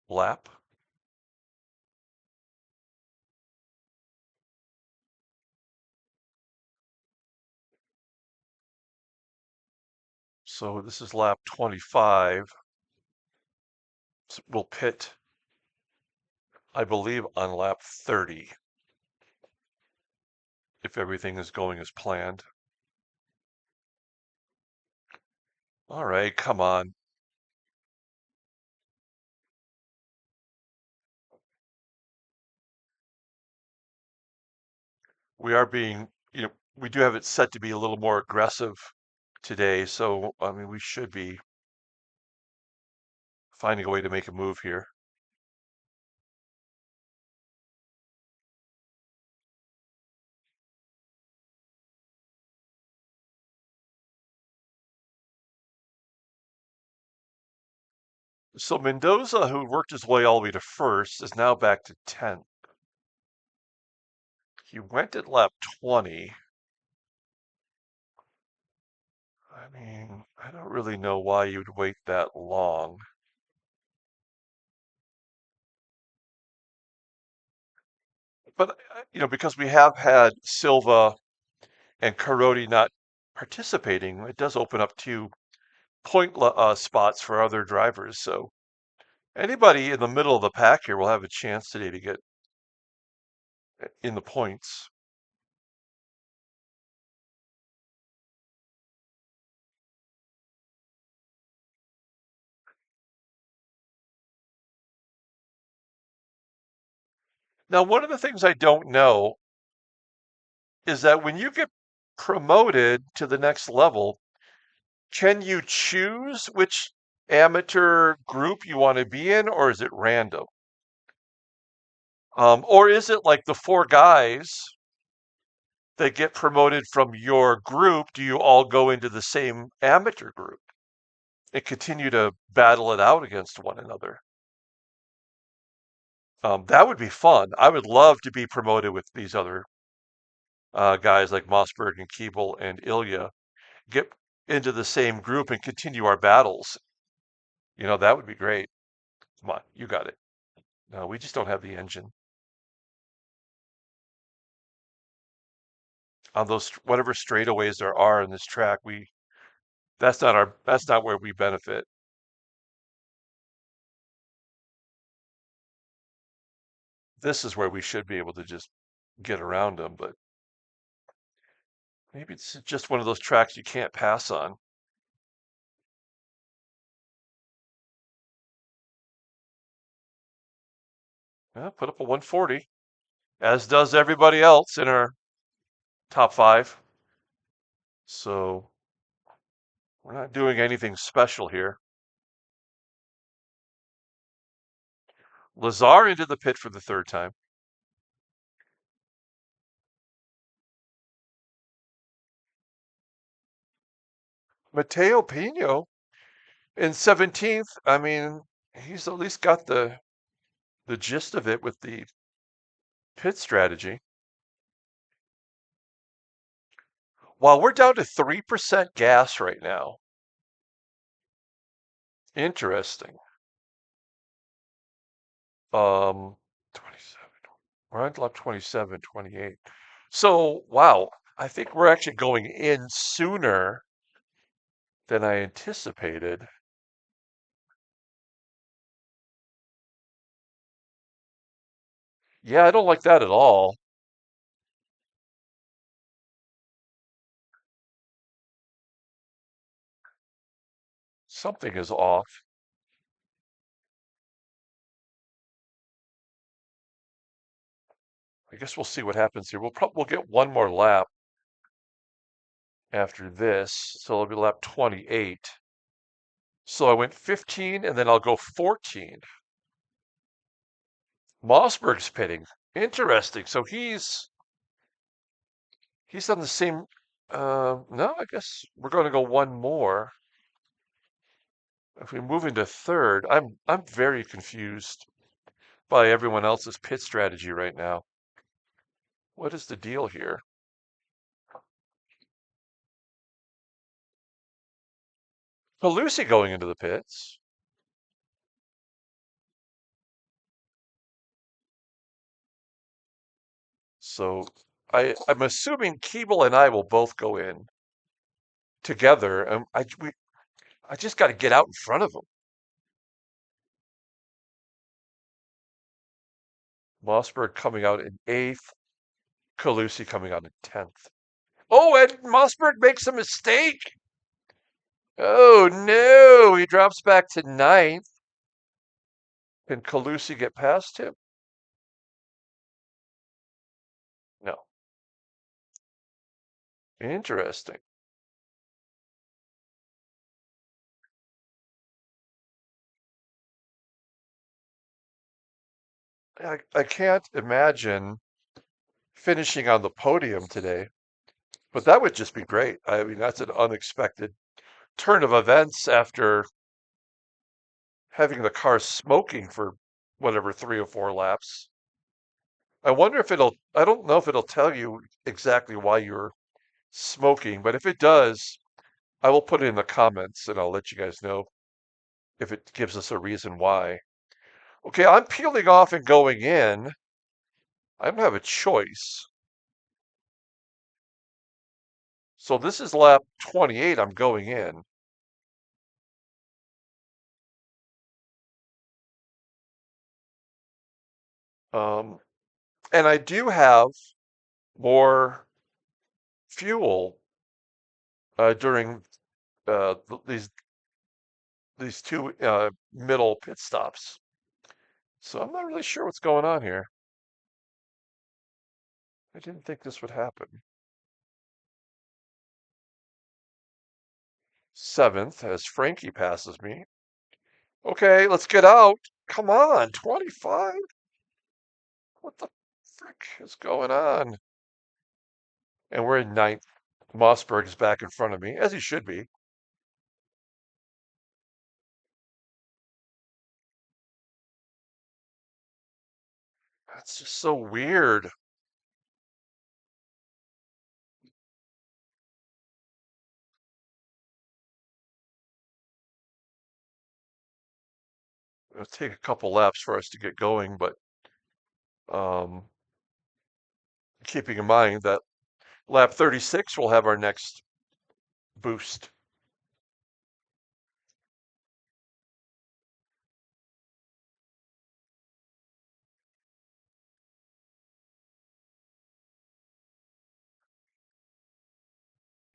A: lap. So this is lap 25. So we'll pit, I believe, on lap 30 if everything is going as planned. All right, come on. We are being, we do have it set to be a little more aggressive today, so I mean, we should be finding a way to make a move here. So Mendoza, who worked his way all the way to first, is now back to 10th. He went at lap 20. I mean, I don't really know why you'd wait that long. But, because we have had Silva and Carodi not participating, it does open up two point spots for other drivers. So anybody in the middle of the pack here will have a chance today to get in the points. Now, one of the things I don't know is that when you get promoted to the next level, can you choose which amateur group you want to be in, or is it random? Or is it like the four guys that get promoted from your group? Do you all go into the same amateur group and continue to battle it out against one another? That would be fun. I would love to be promoted with these other guys like Mossberg and Keeble and Ilya, get into the same group and continue our battles. That would be great. Come on, you got it. No, we just don't have the engine. On those whatever straightaways there are in this track, that's not where we benefit. This is where we should be able to just get around them, but maybe it's just one of those tracks you can't pass on. Put up a 140, as does everybody else in our top five. So we're not doing anything special here. Lazar into the pit for the third time. Mateo Pino in 17th. I mean, he's at least got the gist of it with the pit strategy. While we're down to 3% gas right now. Interesting. 27. We're on lap 27, 28. So, wow, I think we're actually going in sooner than I anticipated. Yeah, I don't like that at all. Something is off. I guess we'll see what happens here. We'll get one more lap after this, so it'll be lap 28. So I went 15 and then I'll go 14. Mossberg's pitting. Interesting. So he's on the same no, I guess we're going to go one more. If we move into third, I'm very confused by everyone else's pit strategy right now. What is the deal here? Pelusi going into the pits. So I'm assuming Keeble and I will both go in together. I just got to get out in front of them. Mossberg coming out in eighth. Calusi coming out in 10th. Oh, and Mossberg makes a mistake. Oh no, he drops back to ninth. Can Calusi get past him? No. Interesting. I can't imagine finishing on the podium today, but that would just be great. I mean, that's an unexpected turn of events after having the car smoking for whatever 3 or 4 laps. I wonder if I don't know if it'll tell you exactly why you're smoking, but if it does, I will put it in the comments and I'll let you guys know if it gives us a reason why. Okay, I'm peeling off and going in. I don't have a choice. So this is lap 28. I'm going in. Um, and I do have more fuel during these two middle pit stops. So I'm not really sure what's going on here. I didn't think this would happen. 7th as Frankie passes me. Okay, let's get out. Come on, 25? What the frick is going on? And we're in ninth. Mossberg is back in front of me, as he should be. That's just so weird. It'll take a couple laps for us to get going, but um, keeping in mind that lap 36 will have our next boost.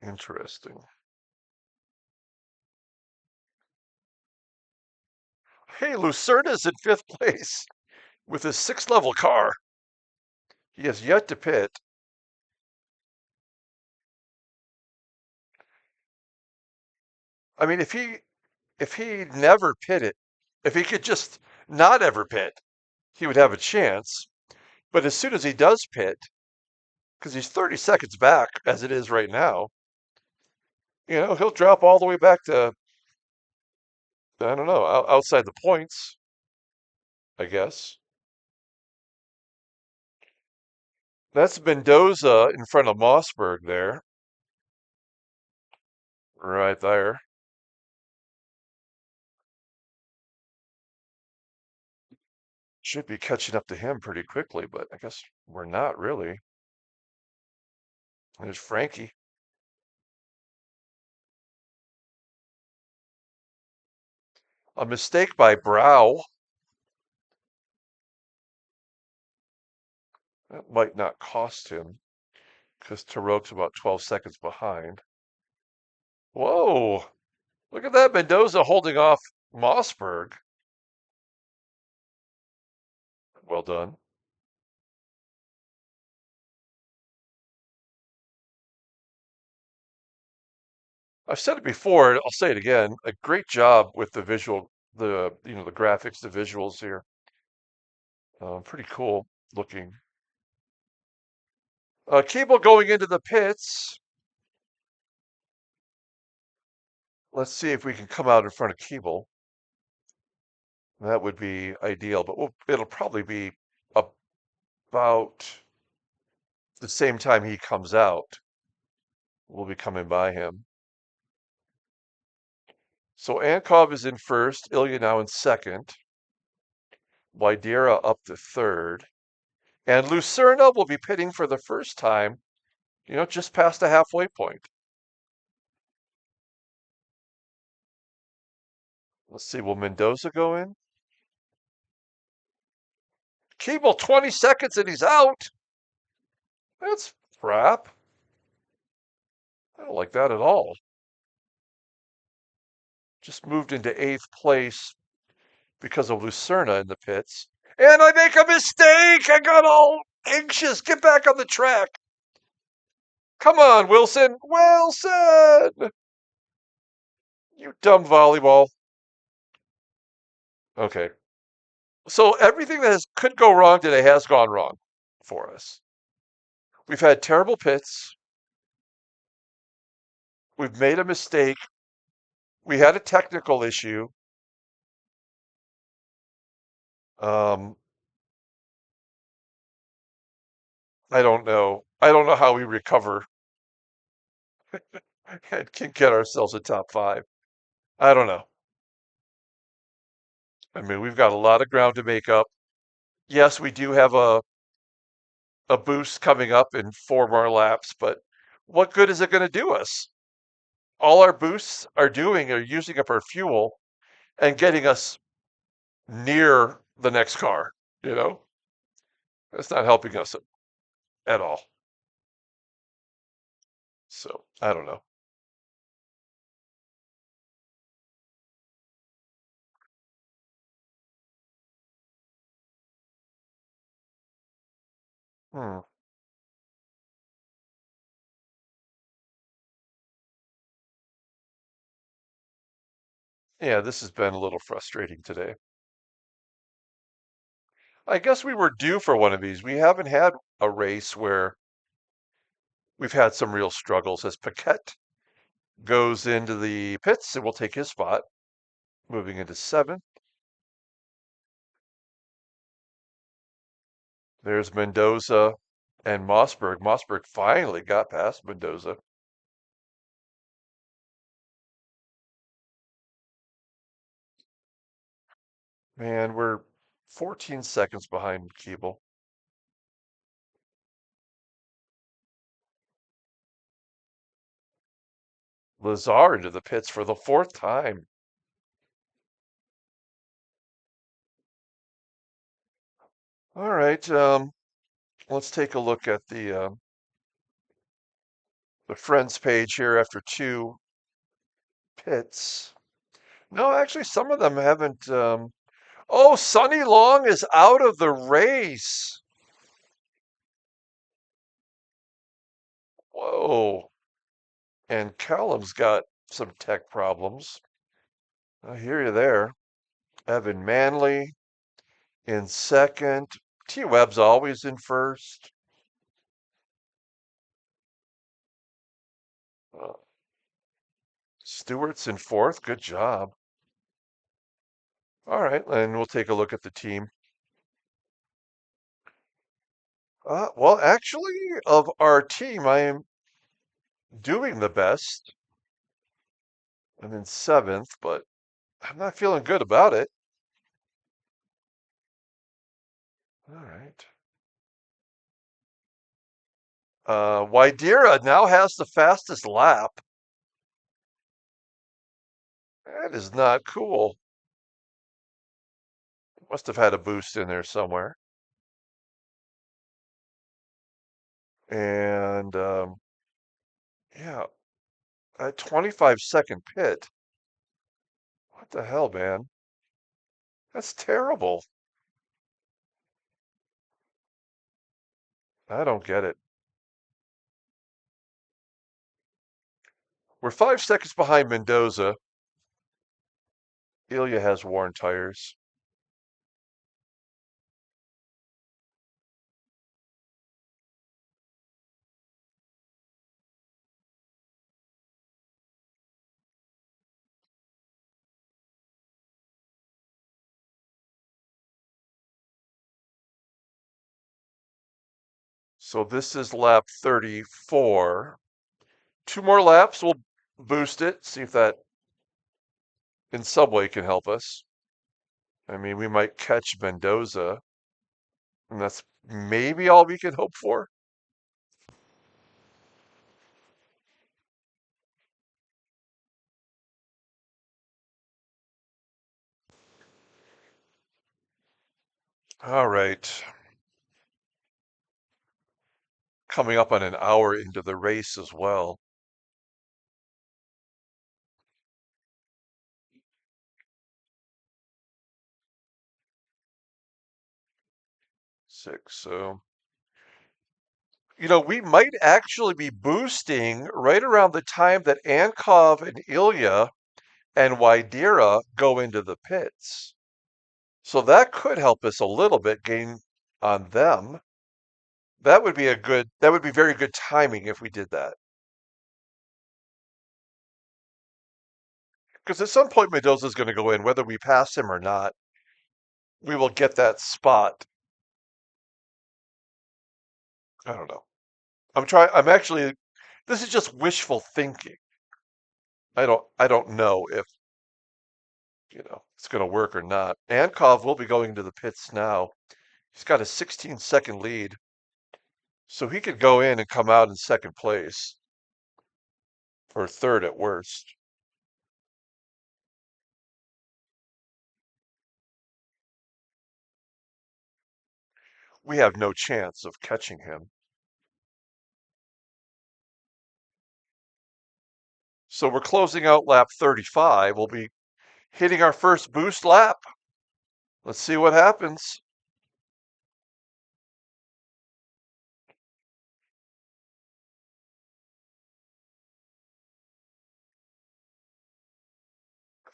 A: Interesting. Hey, Lucerna's in 5th place with his 6th level car. He has yet to pit. I mean, if he never pitted, if he could just not ever pit, he would have a chance. But as soon as he does pit, because he's 30 seconds back as it is right now, He'll drop all the way back to, I don't know, outside the points, I guess. That's Mendoza in front of Mossberg there, right there. Should be catching up to him pretty quickly, but I guess we're not really. There's Frankie. A mistake by Brow. That might not cost him because Tarok's about 12 seconds behind. Whoa! Look at that. Mendoza holding off Mossberg. Well done. I've said it before, I'll say it again. A great job with the visual, the graphics, the visuals here. Pretty cool looking. Cable going into the pits. Let's see if we can come out in front of Cable. That would be ideal, but it'll probably be about the same time he comes out. We'll be coming by him. So Ankov is in first, Ilya now in second, Wydera up to third, and Lucerna will be pitting for the first time, just past the halfway point. Let's see, will Mendoza go in? Keeble 20 seconds and he's out. That's crap. I don't like that at all. Just moved into 8th place because of Lucerna in the pits. And I make a mistake! I got all anxious. Get back on the track. Come on, Wilson. Wilson! You dumb volleyball. Okay. So everything that could go wrong today has gone wrong for us. We've had terrible pits. We've made a mistake. We had a technical issue. Um, I don't know. I don't know how we recover and can get ourselves a top 5. I don't know. I mean, we've got a lot of ground to make up. Yes, we do have a boost coming up in 4 more laps, but what good is it going to do us? All our boosts are doing are using up our fuel and getting us near the next car, you know? That's not helping us at all. So, I don't know. Hmm. Yeah, this has been a little frustrating today. I guess we were due for one of these. We haven't had a race where we've had some real struggles as Paquette goes into the pits and will take his spot, moving into 7th. There's Mendoza and Mossberg. Mossberg finally got past Mendoza. Man, we're 14 seconds behind Keeble. Lazar into the pits for the 4th time. All right, let's take a look at the friends page here after 2 pits. No, actually, some of them haven't. Oh, Sonny Long is out of the race. Whoa. And Callum's got some tech problems. I hear you there. Evan Manley in second. T Webb's always in first. Uh, Stewart's in fourth. Good job. All right, and we'll take a look at the team. Well, actually, of our team, I am doing the best. I'm in seventh, but I'm not feeling good about it. All right. Wydira now has the fastest lap. That is not cool. Must have had a boost in there somewhere. And yeah, a 25-second pit. What the hell, man? That's terrible. I don't get it. We're 5 seconds behind Mendoza. Ilya has worn tires. So this is lap 34. Two more laps, we'll boost it, see if that in some way can help us. I mean, we might catch Mendoza, and that's maybe all we can hope for. All right. Coming up on an hour into the race as well. Six. So, we might actually be boosting right around the time that Ankov and Ilya and Wydira go into the pits. So that could help us a little bit gain on them. That would be very good timing if we did that. Because at some point Mendoza's going to go in, whether we pass him or not. We will get that spot. I don't know. I'm actually this is just wishful thinking. I don't know if, it's going to work or not. Ankov will be going to the pits now. He's got a 16-second lead. So he could go in and come out in second place or third at worst. We have no chance of catching him. So we're closing out lap 35. We'll be hitting our first boost lap. Let's see what happens.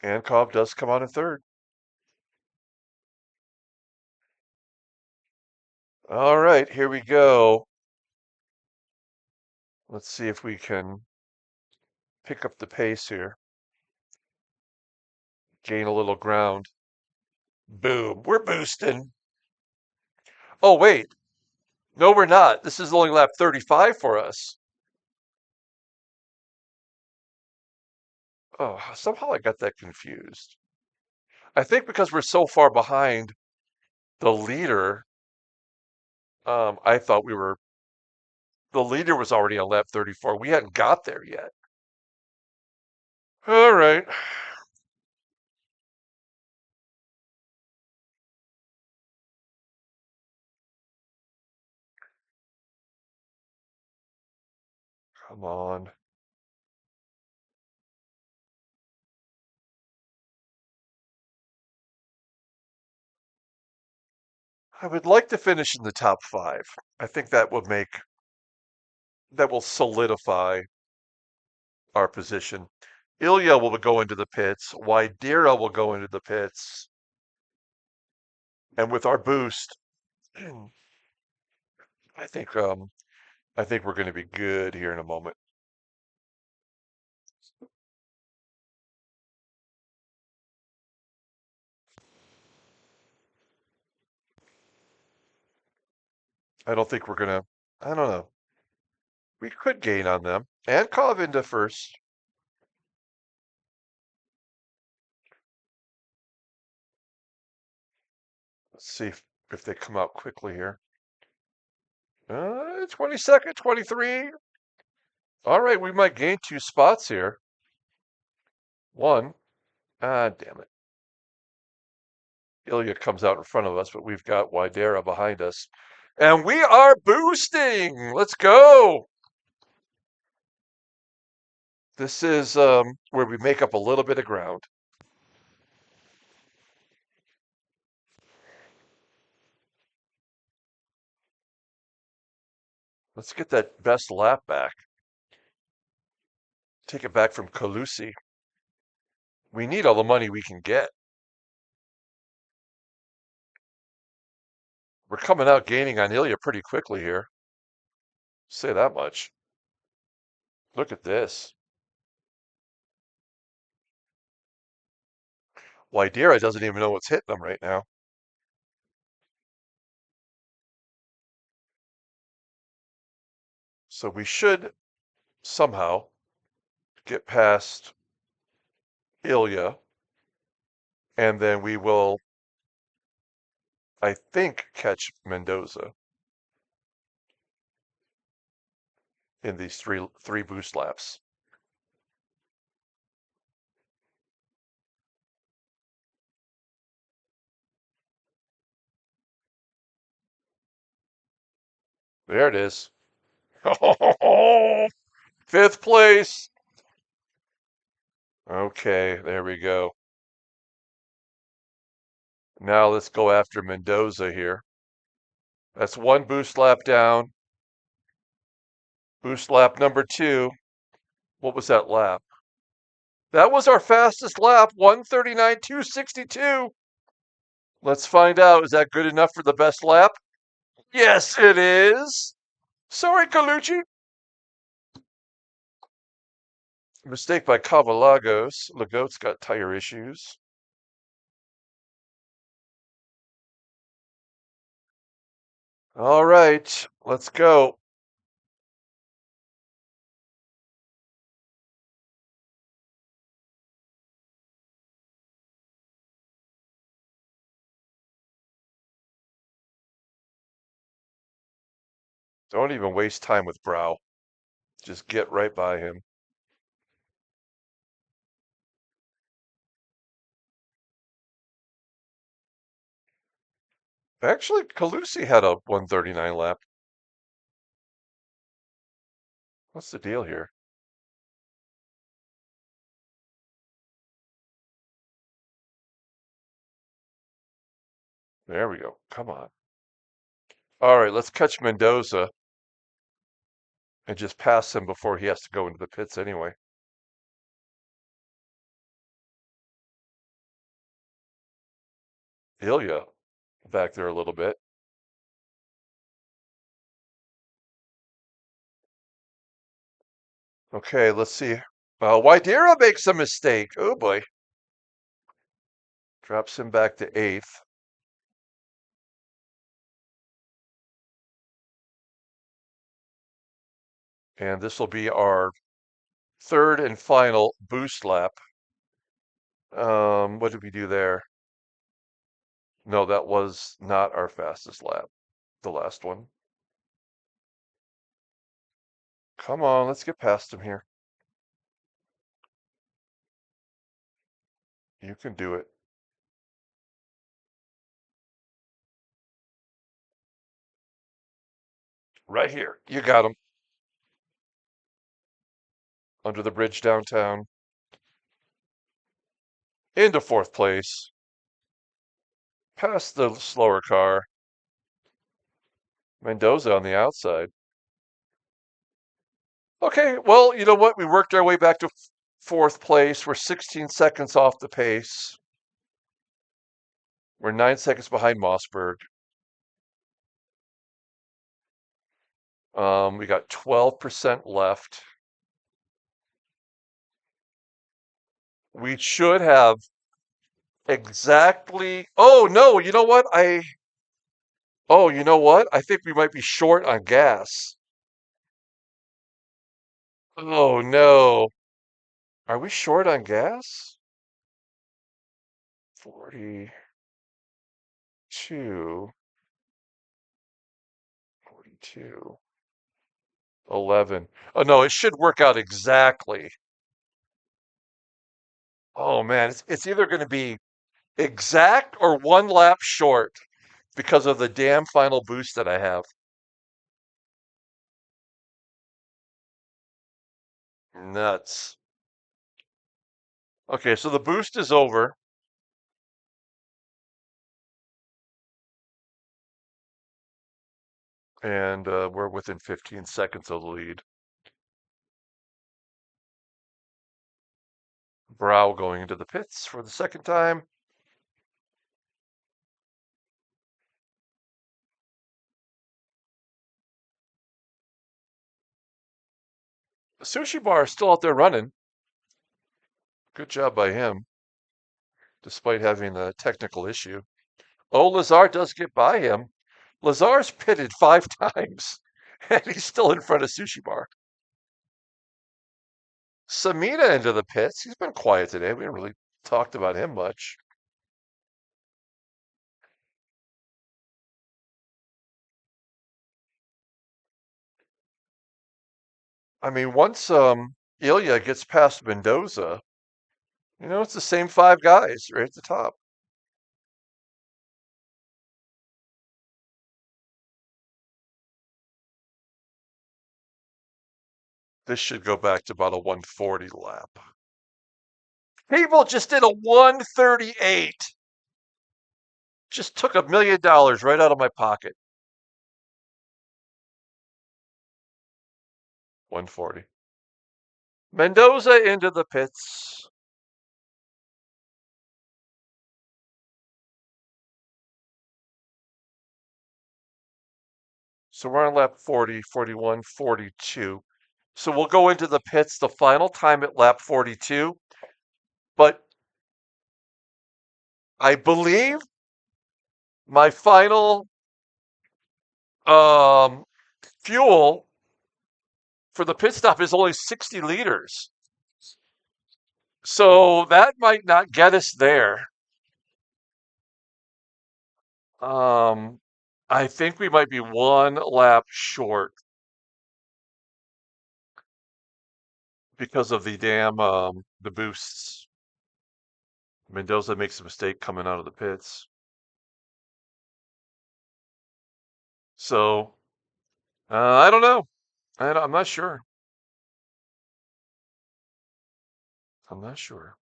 A: Ankov does come on in third. All right, here we go. Let's see if we can pick up the pace here. Gain a little ground. Boom. We're boosting. Oh, wait. No, we're not. This is only lap 35 for us. Oh, somehow I got that confused. I think because we're so far behind the leader, I thought the leader was already on lap 34. We hadn't got there yet. All right. Come on. I would like to finish in the top five. I think that will solidify our position. Ilya will go into the pits. Wydira will go into the pits. And with our boost, I think I think we're going to be good here in a moment. I don't think we're gonna. I don't know. We could gain on them and Covinda first. Let's see if they come out quickly here. 22nd, 23. All right, we might gain 2 spots here. One. Ah, damn it. Ilya comes out in front of us, but we've got Widera behind us. And we are boosting. Let's go. This is where we make up a little bit of ground. Let's get that best lap back. Take it back from Calusi. We need all the money we can get. We're coming out gaining on Ilya pretty quickly here. Say that much. Look at this. Widera doesn't even know what's hitting them right now. So we should somehow get past Ilya, and then we will, I think, catch Mendoza in these three boost laps. There it is. Fifth place. Okay, there we go. Now let's go after Mendoza here. That's one boost lap down. Boost lap number 2. What was that lap? That was our fastest lap, 1:39.262. Let's find out. Is that good enough for the best lap? Yes, it is. Sorry, Colucci. Mistake by Cavalagos. Lagote's got tire issues. All right, let's go. Don't even waste time with Brow. Just get right by him. Actually, Calusi had a 1:39 lap. What's the deal here? There we go. Come on. All right, let's catch Mendoza and just pass him before he has to go into the pits anyway. Ilya back there a little bit. Okay, let's see. Widera makes a mistake. Oh boy. Drops him back to 8th. And this will be our third and final boost lap. What did we do there? No, that was not our fastest lap. The last one. Come on, let's get past him here. You can do it. Right here. You got him. Under the bridge downtown. Into 4th place. Past the slower car. Mendoza on the outside. Okay, well, you know what? We worked our way back to 4th place. We're 16 seconds off the pace. We're 9 seconds behind Mossberg. We got 12% left. We should have exactly. Oh no! You know what? Oh, you know what? I think we might be short on gas. Oh no. Are we short on gas? 42, 42, 11. Oh no, it should work out exactly. Oh man, it's either going to be exact or one lap short because of the damn final boost that I have. Nuts. Okay, so the boost is over, and we're within 15 seconds of the lead. Brow going into the pits for the second time. The sushi bar is still out there running. Good job by him, despite having a technical issue. Oh, Lazar does get by him. Lazar's pitted 5 times, and he's still in front of Sushi Bar. Samina into the pits. He's been quiet today. We haven't really talked about him much. I mean, once Ilya gets past Mendoza, it's the same 5 guys right at the top. This should go back to about a 140 lap. People just did a 138. Just took $1 million right out of my pocket. 140. Mendoza into the pits. So we're on lap 40, 41, 42. So we'll go into the pits the final time at lap 42. But I believe my final um, fuel for the pit stop is only 60 liters. So that might not get us there. Um, I think we might be one lap short because of the damn the boosts. Mendoza makes a mistake coming out of the pits. So I don't know. I'm not sure. I'm not sure.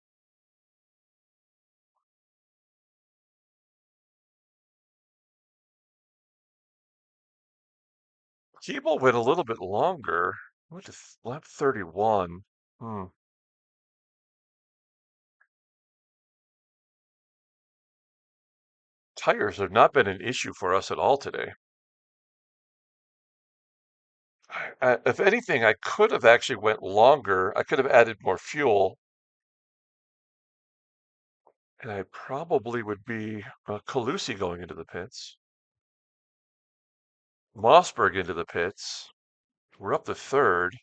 A: Keeble went a little bit longer. Went to lap 31. Hmm. Tires have not been an issue for us at all today. If anything, I could have actually went longer. I could have added more fuel, and I probably would be Calusi going into the pits. Mossberg into the pits. We're up to third.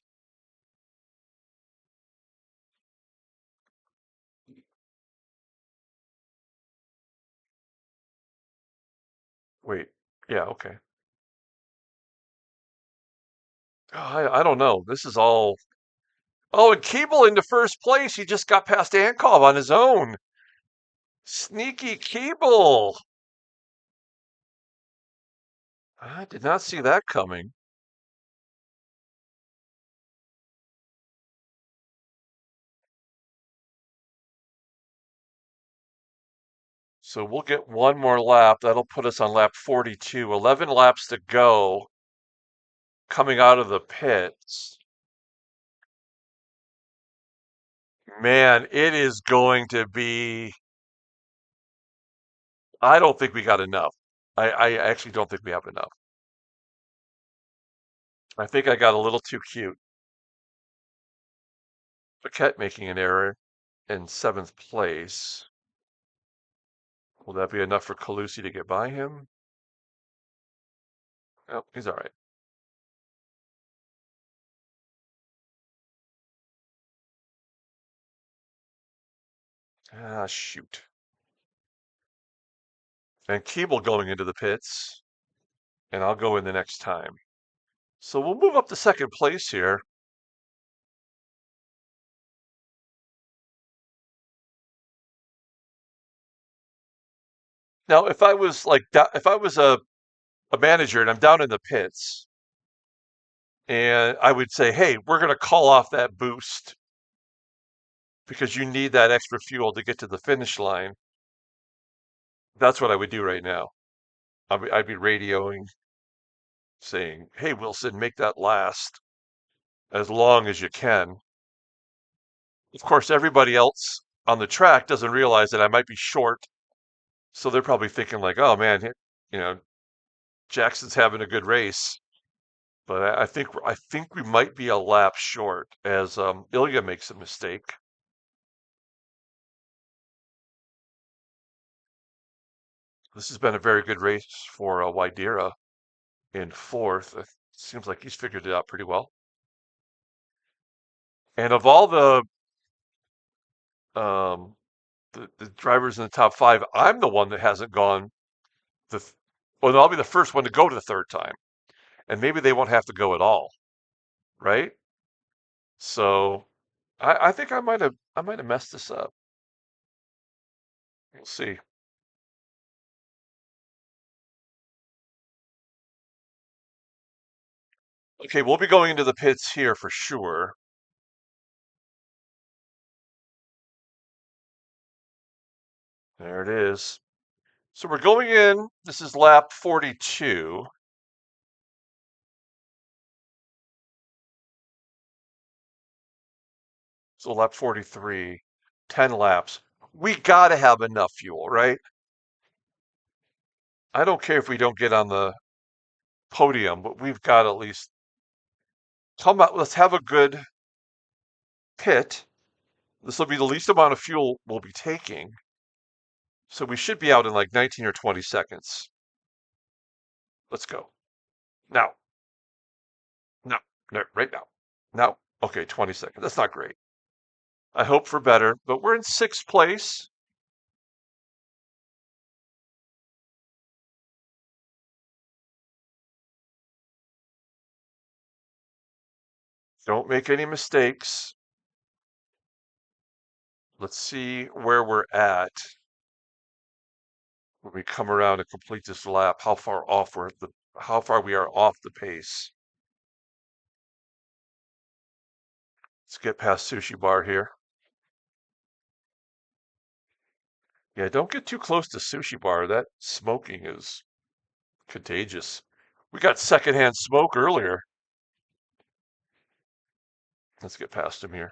A: Wait. Yeah, okay. Oh, I don't know. This is all. Oh, and Keeble into first place. He just got past Ankov on his own. Sneaky Keeble. I did not see that coming. So we'll get one more lap. That'll put us on lap 42. 11 laps to go coming out of the pits. Man, it is going to be. I don't think we got enough. I actually don't think we have enough. I think I got a little too cute. Paquette making an error in 7th place. Will that be enough for Calusi to get by him? Oh, he's all right. Ah, shoot. And Keeble going into the pits, and I'll go in the next time. So we'll move up to second place here. Now, if I was like, if I was a manager and I'm down in the pits, and I would say, hey, we're going to call off that boost because you need that extra fuel to get to the finish line. That's what I would do right now. I'd be radioing saying, hey, Wilson, make that last as long as you can. Of course, everybody else on the track doesn't realize that I might be short. So they're probably thinking like, oh man, you know, Jackson's having a good race. But I think we might be a lap short as Ilya makes a mistake. This has been a very good race for Wydera in fourth. It seems like he's figured it out pretty well. And of all um, the drivers in the top five, I'm the one that hasn't gone well, I'll be the first one to go to the third time, and maybe they won't have to go at all, right? So I think I might have messed this up. We'll see. Okay, we'll be going into the pits here for sure. There it is. So we're going in. This is lap 42. So lap 43, 10 laps. We got to have enough fuel, right? I don't care if we don't get on the podium, but we've got to at least come out. Let's have a good pit. This will be the least amount of fuel we'll be taking. So we should be out in like 19 or 20 seconds. Let's go. Now. No. No, right now. No. Okay, 20 seconds. That's not great. I hope for better, but we're in sixth place. Don't make any mistakes. Let's see where we're at when we come around and complete this lap. How far we are off the pace. Let's get past Sushi Bar here. Yeah, don't get too close to Sushi Bar. That smoking is contagious. We got secondhand smoke earlier. Let's get past him here.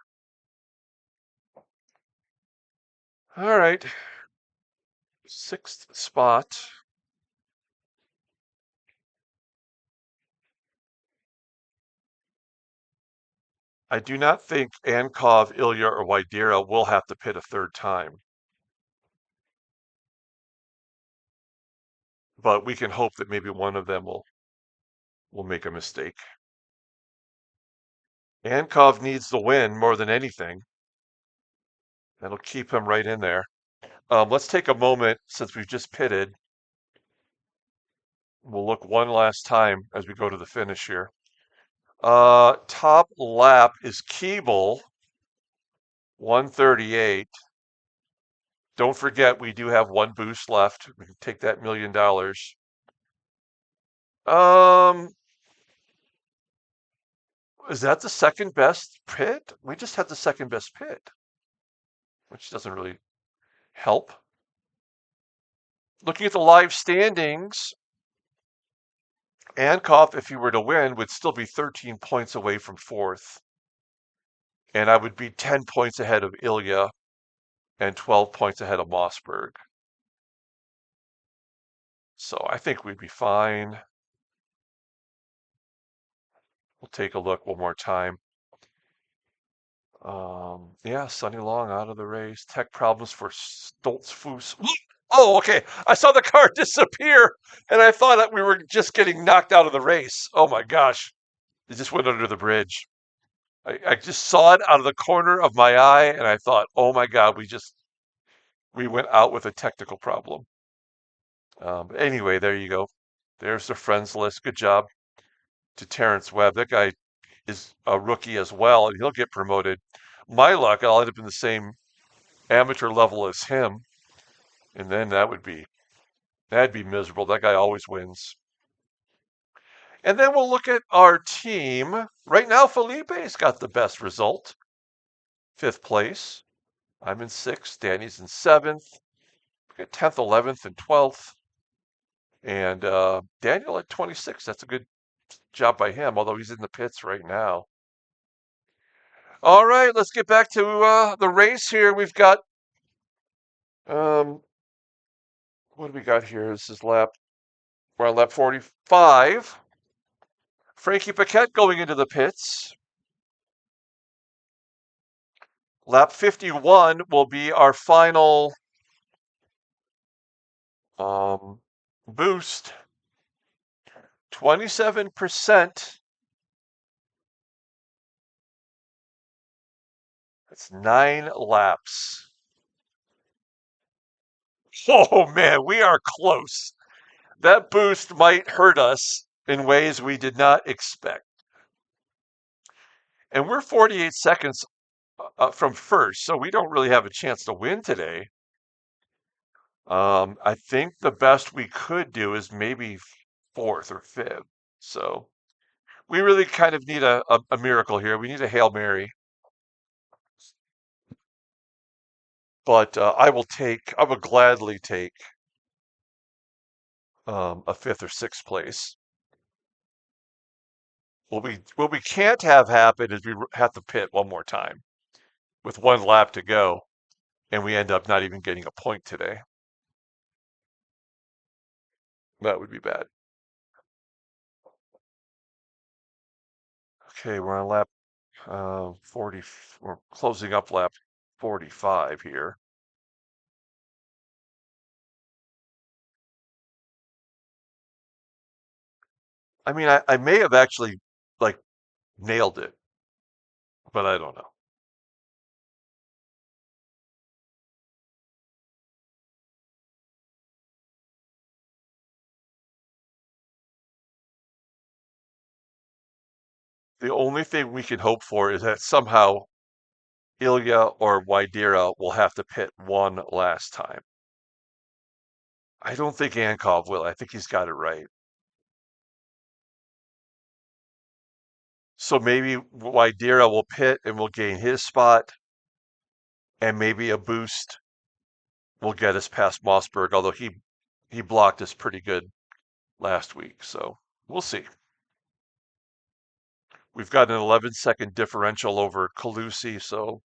A: All right. Sixth spot. I do not think Ankov, Ilya, or Wydera will have to pit a third time, but we can hope that maybe one of them will make a mistake. Ankov needs the win more than anything. That'll keep him right in there. Let's take a moment since we've just pitted. We'll look one last time as we go to the finish here. Top lap is Keeble, 138. Don't forget, we do have one boost left. We can take that $1 million. Um, is that the second best pit? We just had the second best pit, which doesn't really help. Looking at the live standings, Ankov, if he were to win, would still be 13 points away from fourth. And I would be 10 points ahead of Ilya and 12 points ahead of Mossberg. So I think we'd be fine. We'll take a look one more time. Yeah, Sonny Long out of the race. Tech problems for Stoltzfus. Oh, okay. I saw the car disappear, and I thought that we were just getting knocked out of the race. Oh my gosh. It just went under the bridge. I just saw it out of the corner of my eye, and I thought, oh my God, we went out with a technical problem. But anyway, there you go. There's the friends list. Good job to Terrence Webb. That guy is a rookie as well, and he'll get promoted. My luck, I'll end up in the same amateur level as him, and then that'd be miserable. That guy always wins. And then we'll look at our team. Right now, Felipe's got the best result, 5th place. I'm in 6th. Danny's in 7th. We got 10th, 11th, and 12th. And Daniel at 26. That's a good job by him, although he's in the pits right now. All right, let's get back to the race here. We've got, what do we got here? We're on lap 45. Frankie Paquette going into the pits. Lap 51 will be our final boost. 27%. That's 9 laps. Oh man, we are close. That boost might hurt us in ways we did not expect. And we're 48 seconds from first, so we don't really have a chance to win today. I think the best we could do is maybe 4th or 5th. So we really kind of need a miracle here. We need a Hail Mary. But I will gladly take a 5th or 6th place. What we can't have happen is we have to pit one more time with 1 lap to go, and we end up not even getting a point today. That would be bad. Okay, we're on lap 40. We're closing up lap 45 here. I mean, I may have actually like nailed it, but I don't know. The only thing we can hope for is that somehow Ilya or Wydira will have to pit one last time. I don't think Ankov will. I think he's got it right. So maybe Wydira will pit and will gain his spot, and maybe a boost will get us past Mossberg, although he blocked us pretty good last week. So we'll see. We've got an 11-second differential over Calusi, so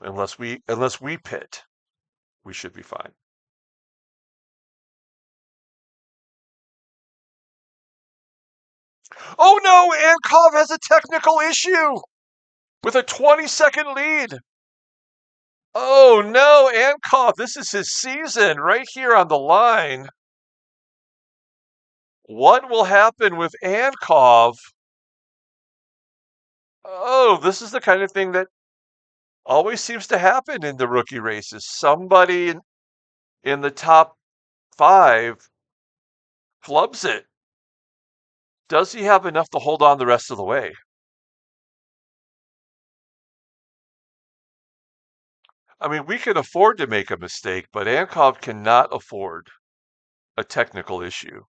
A: unless we pit, we should be fine. Oh no, Ankov has a technical issue with a 20-second lead. Oh no, Ankov, this is his season right here on the line. What will happen with Ankov? Oh, this is the kind of thing that always seems to happen in the rookie races. Somebody in the top 5 flubs it. Does he have enough to hold on the rest of the way? I mean, we can afford to make a mistake, but Ankov cannot afford a technical issue.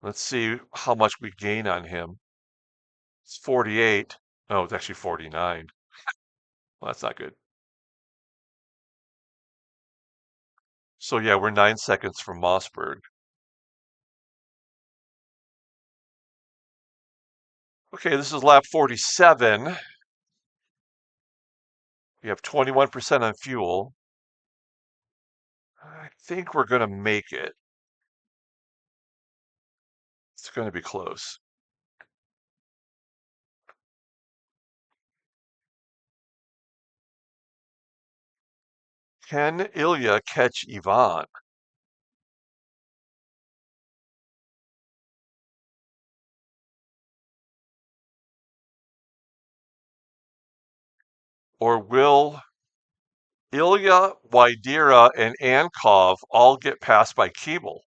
A: Let's see how much we gain on him. It's 48. Oh, it's actually 49. Well, that's not good. So yeah, we're 9 seconds from Mossberg. Okay, this is lap 47. We have 21% on fuel. I think we're going to make it. It's going to be close. Can Ilya catch Ivan? Or will Ilya, Wydira, and Ankov all get passed by Keeble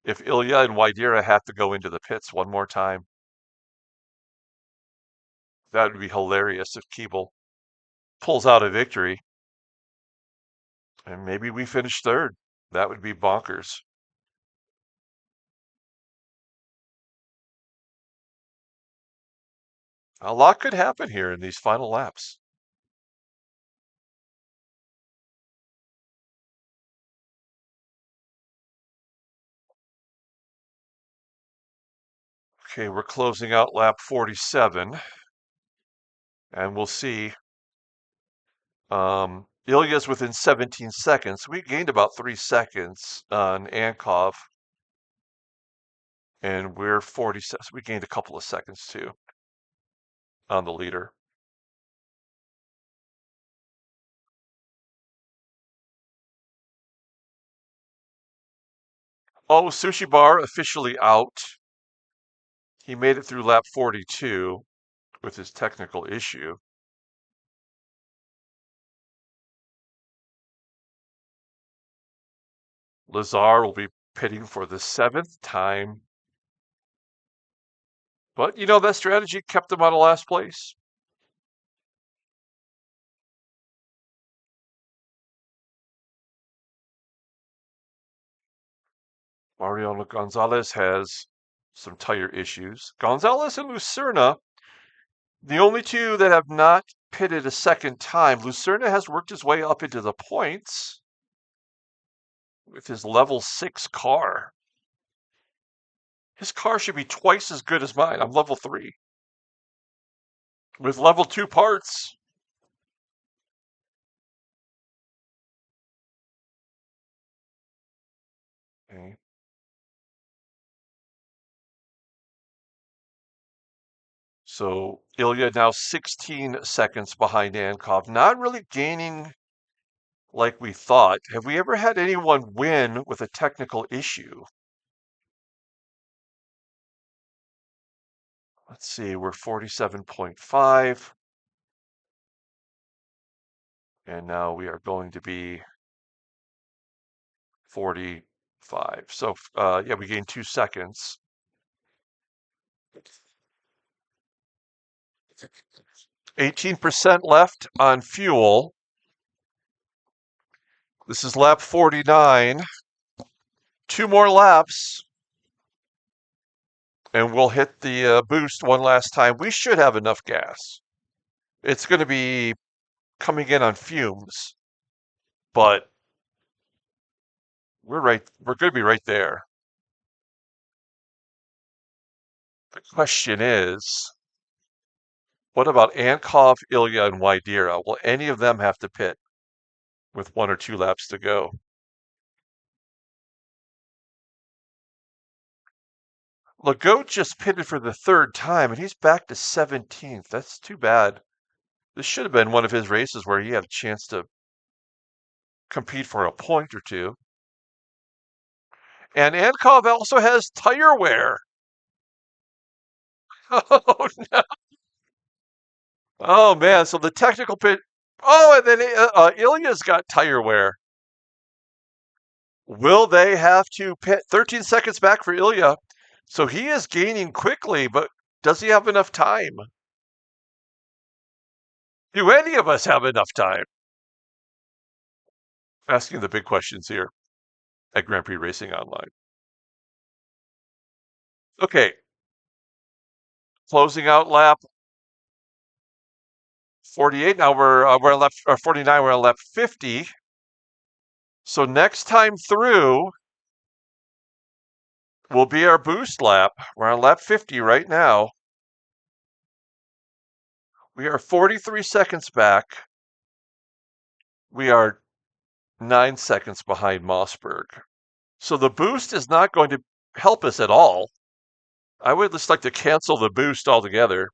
A: if Ilya and Wydira have to go into the pits one more time? That would be hilarious if Keeble pulls out a victory and maybe we finish third. That would be bonkers. A lot could happen here in these final laps. Okay, we're closing out lap 47, and we'll see. Ilya's within 17 seconds. We gained about 3 seconds on Ankov, and we're 47. We gained a couple of seconds too on the leader. Oh, Sushi Bar officially out. He made it through lap 42 with his technical issue. Lazar will be pitting for the 7th time. But, that strategy kept him out of last place. Mariano Gonzalez has some tire issues. Gonzalez and Lucerna, the only two that have not pitted a second time. Lucerna has worked his way up into the points with his level 6 car. His car should be twice as good as mine. I'm level 3 with level 2 parts. Okay. So Ilya now 16 seconds behind Ankov, not really gaining like we thought. Have we ever had anyone win with a technical issue? Let's see, we're 47.5. And now we are going to be 45. So, yeah, we gained 2 seconds. 18% left on fuel. This is lap 49. 2 more laps, and we'll hit the boost one last time. We should have enough gas. It's going to be coming in on fumes, but we're going to be right there. The question is, what about Ankov, Ilya, and Wydira? Will any of them have to pit with 1 or 2 laps to go? Legault just pitted for the 3rd time, and he's back to 17th. That's too bad. This should have been one of his races where he had a chance to compete for a point or two. And Ankov also has tire wear. Oh, no. Oh, man. So the technical pit. Oh, and then Ilya's got tire wear. Will they have to pit 13 seconds back for Ilya? So he is gaining quickly, but does he have enough time? Do any of us have enough time? Asking the big questions here at Grand Prix Racing Online. Okay. Closing out lap 48. Now we're on lap 49. We're on lap 50. So next time through will be our boost lap. We're on lap 50 right now. We are 43 seconds back. We are 9 seconds behind Mossberg. So the boost is not going to help us at all. I would just like to cancel the boost altogether,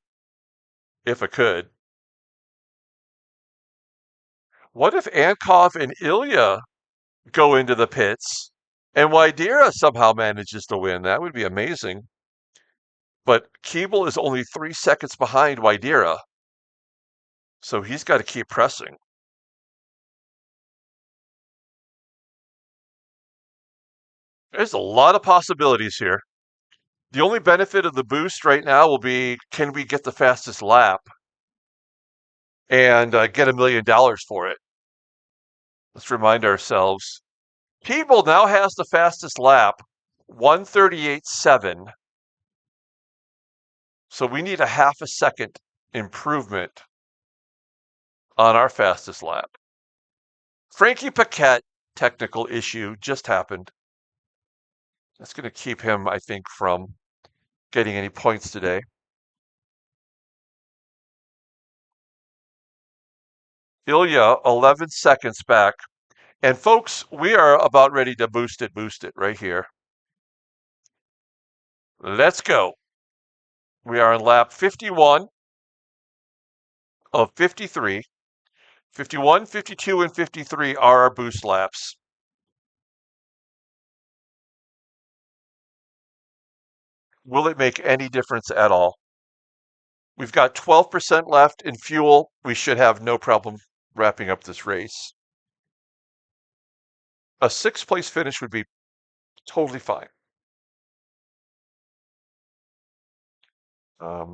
A: if I could. What if Ankov and Ilya go into the pits and Wydira somehow manages to win? That would be amazing. But Keeble is only 3 seconds behind Wydira, so he's got to keep pressing. There's a lot of possibilities here. The only benefit of the boost right now will be, can we get the fastest lap and get $1 million for it? Let's remind ourselves. Keeble now has the fastest lap, 138.7. So we need a half a second improvement on our fastest lap. Frankie Paquette, technical issue, just happened. That's going to keep him, I think, from getting any points today. Ilya, 11 seconds back. And folks, we are about ready to boost it right here. Let's go. We are on lap 51 of 53. 51, 52, and 53 are our boost laps. Will it make any difference at all? We've got 12% left in fuel. We should have no problem wrapping up this race. A sixth place finish would be totally fine.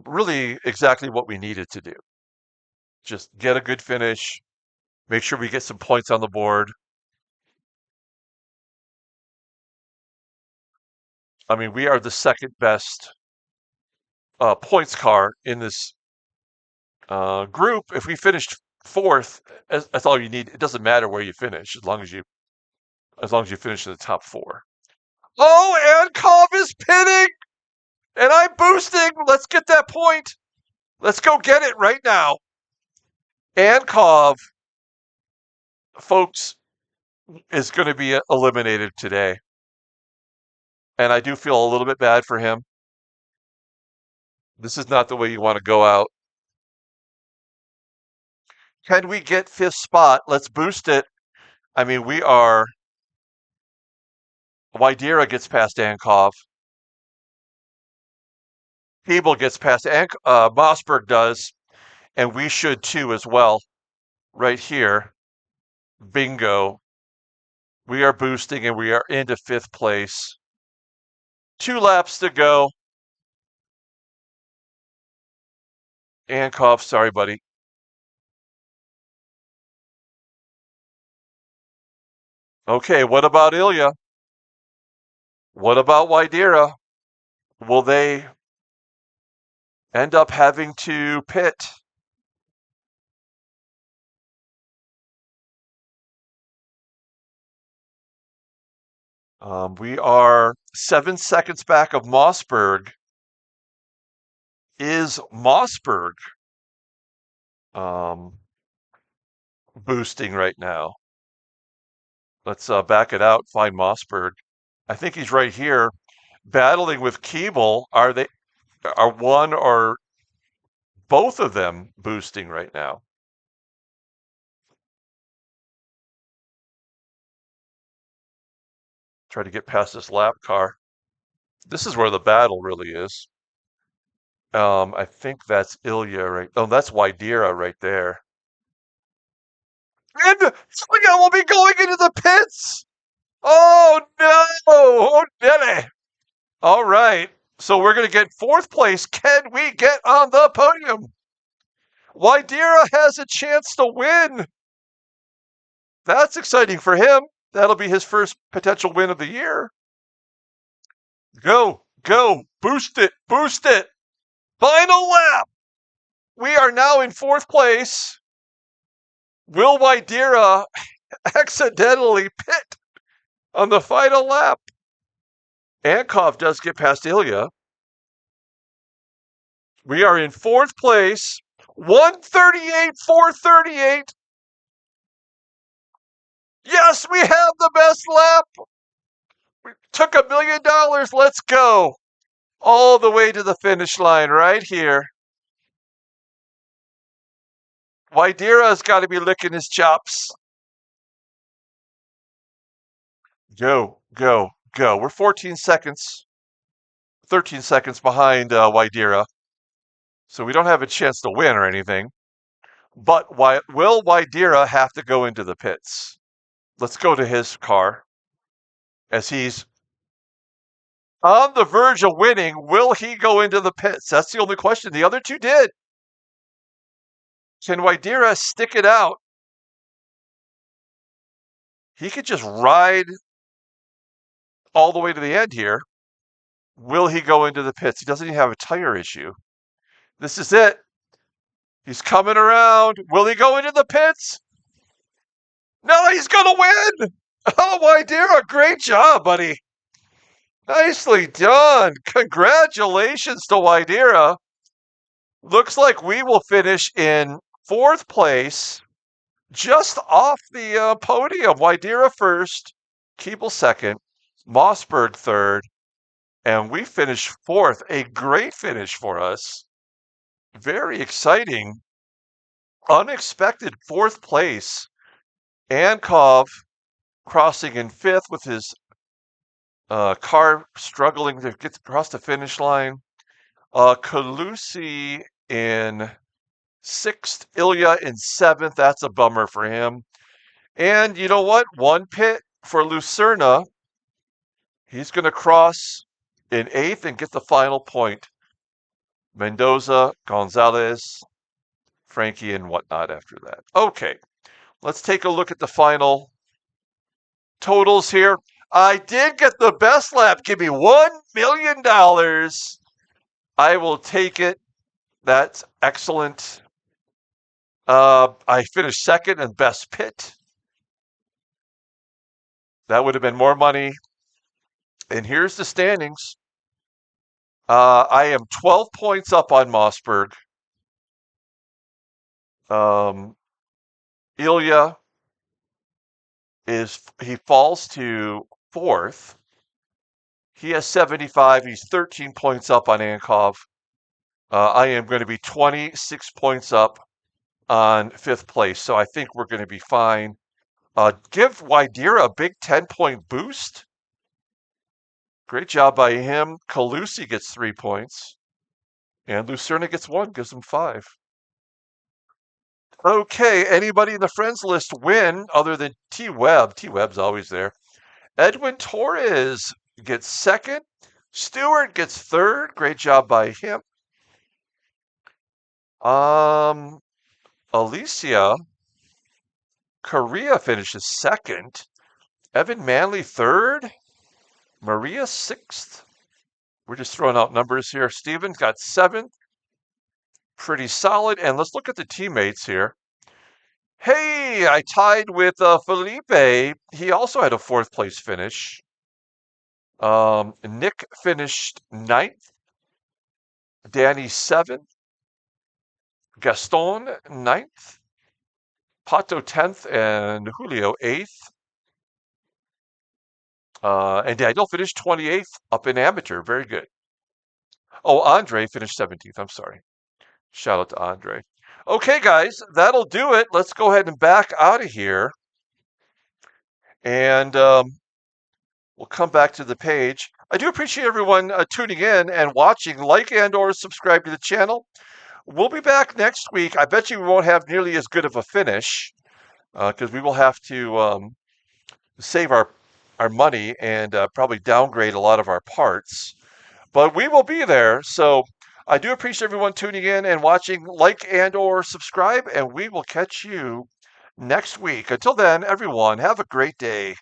A: Really exactly what we needed to do. Just get a good finish, make sure we get some points on the board. I mean, we are the second best points car in this group. If we finished fourth, that's all you need. It doesn't matter where you finish as long as you finish in the top four. Oh, Ankov is pitting, and I'm boosting. Let's get that point. Let's go get it right now. Ankov, folks, is going to be eliminated today. And I do feel a little bit bad for him. This is not the way you want to go out. Can we get fifth spot? Let's boost it. I mean, we are. Wydira gets past Ankov. Peeble gets past Mossberg does. And we should too as well. Right here. Bingo. We are boosting and we are into fifth place. 2 laps to go. Ankov, sorry, buddy. Okay, what about Ilya? What about Wydira? Will they end up having to pit? We are 7 seconds back of Mossberg. Is Mossberg boosting right now? Let's back it out, find Mossberg. I think he's right here battling with Keeble. Are one or both of them boosting right now? Try to get past this lap car. This is where the battle really is. I think that's Ilya right. Oh, that's Wydira right there. And Ilya will be going into the pits. Oh no! Oh Nelly! All right. So we're going to get fourth place. Can we get on the podium? Wydira has a chance to win. That's exciting for him. That'll be his first potential win of the year. Go, go, boost it, boost it. Final lap. We are now in fourth place. Will Wydira accidentally pit on the final lap? Ankov does get past Ilya. We are in fourth place. 138, 438. Yes, we have the best lap. We took $1 million. Let's go. All the way to the finish line right here. Waidira's got to be licking his chops. Go, go, go. We're 14 seconds, 13 seconds behind Waidira, so we don't have a chance to win or anything. But will Waidira have to go into the pits? Let's go to his car as he's on the verge of winning. Will he go into the pits? That's the only question. The other two did. Can Waidira stick it out? He could just ride all the way to the end here. Will he go into the pits? He doesn't even have a tire issue. This is it. He's coming around. Will he go into the pits? No, he's going to win. Oh, Waidira, great job, buddy. Nicely done. Congratulations to Waidira. Looks like we will finish in 4th place, just off the podium. Waidira first, Keeble second, Mossberg third, and we finished 4th. A great finish for us. Very exciting. Unexpected 4th place. Ankov crossing in 5th with his car struggling to get across the finish line. Calusi in 6th, Ilya in 7th. That's a bummer for him. And you know what? One pit for Lucerna. He's going to cross in 8th and get the final point. Mendoza, Gonzalez, Frankie, and whatnot after that. Okay, let's take a look at the final totals here. I did get the best lap. Give me $1 million. I will take it. That's excellent. I finished 2nd in best pit. That would have been more money. And here's the standings. I am 12 points up on Mossberg. Ilya he falls to 4th. He has 75. He's 13 points up on Ankov. I am going to be 26 points up on 5th place, so I think we're going to be fine. Give Waidira a big 10-point boost. Great job by him. Calusi gets 3 points. And Lucerna gets 1, gives him 5. Okay, anybody in the friends list win other than T-Web? T-Web's always there. Edwin Torres gets 2nd. Stewart gets 3rd. Great job by him. Alicia Korea finishes 2nd. Evan Manley 3rd. Maria 6th. We're just throwing out numbers here. Steven got 7th. Pretty solid. And let's look at the teammates here. Hey, I tied with Felipe. He also had a 4th place finish. Nick finished 9th. Danny 7th. Gaston 9th. Pato 10th and Julio 8th. And Daniel finished 28th up in amateur. Very good. Oh, Andre finished 17th. I'm sorry. Shout out to Andre. Okay, guys, that'll do it. Let's go ahead and back out of here. And we'll come back to the page. I do appreciate everyone tuning in and watching. Like and or subscribe to the channel. We'll be back next week. I bet you we won't have nearly as good of a finish because we will have to save our money and probably downgrade a lot of our parts. But we will be there. So I do appreciate everyone tuning in and watching. Like and or subscribe, and we will catch you next week. Until then, everyone, have a great day.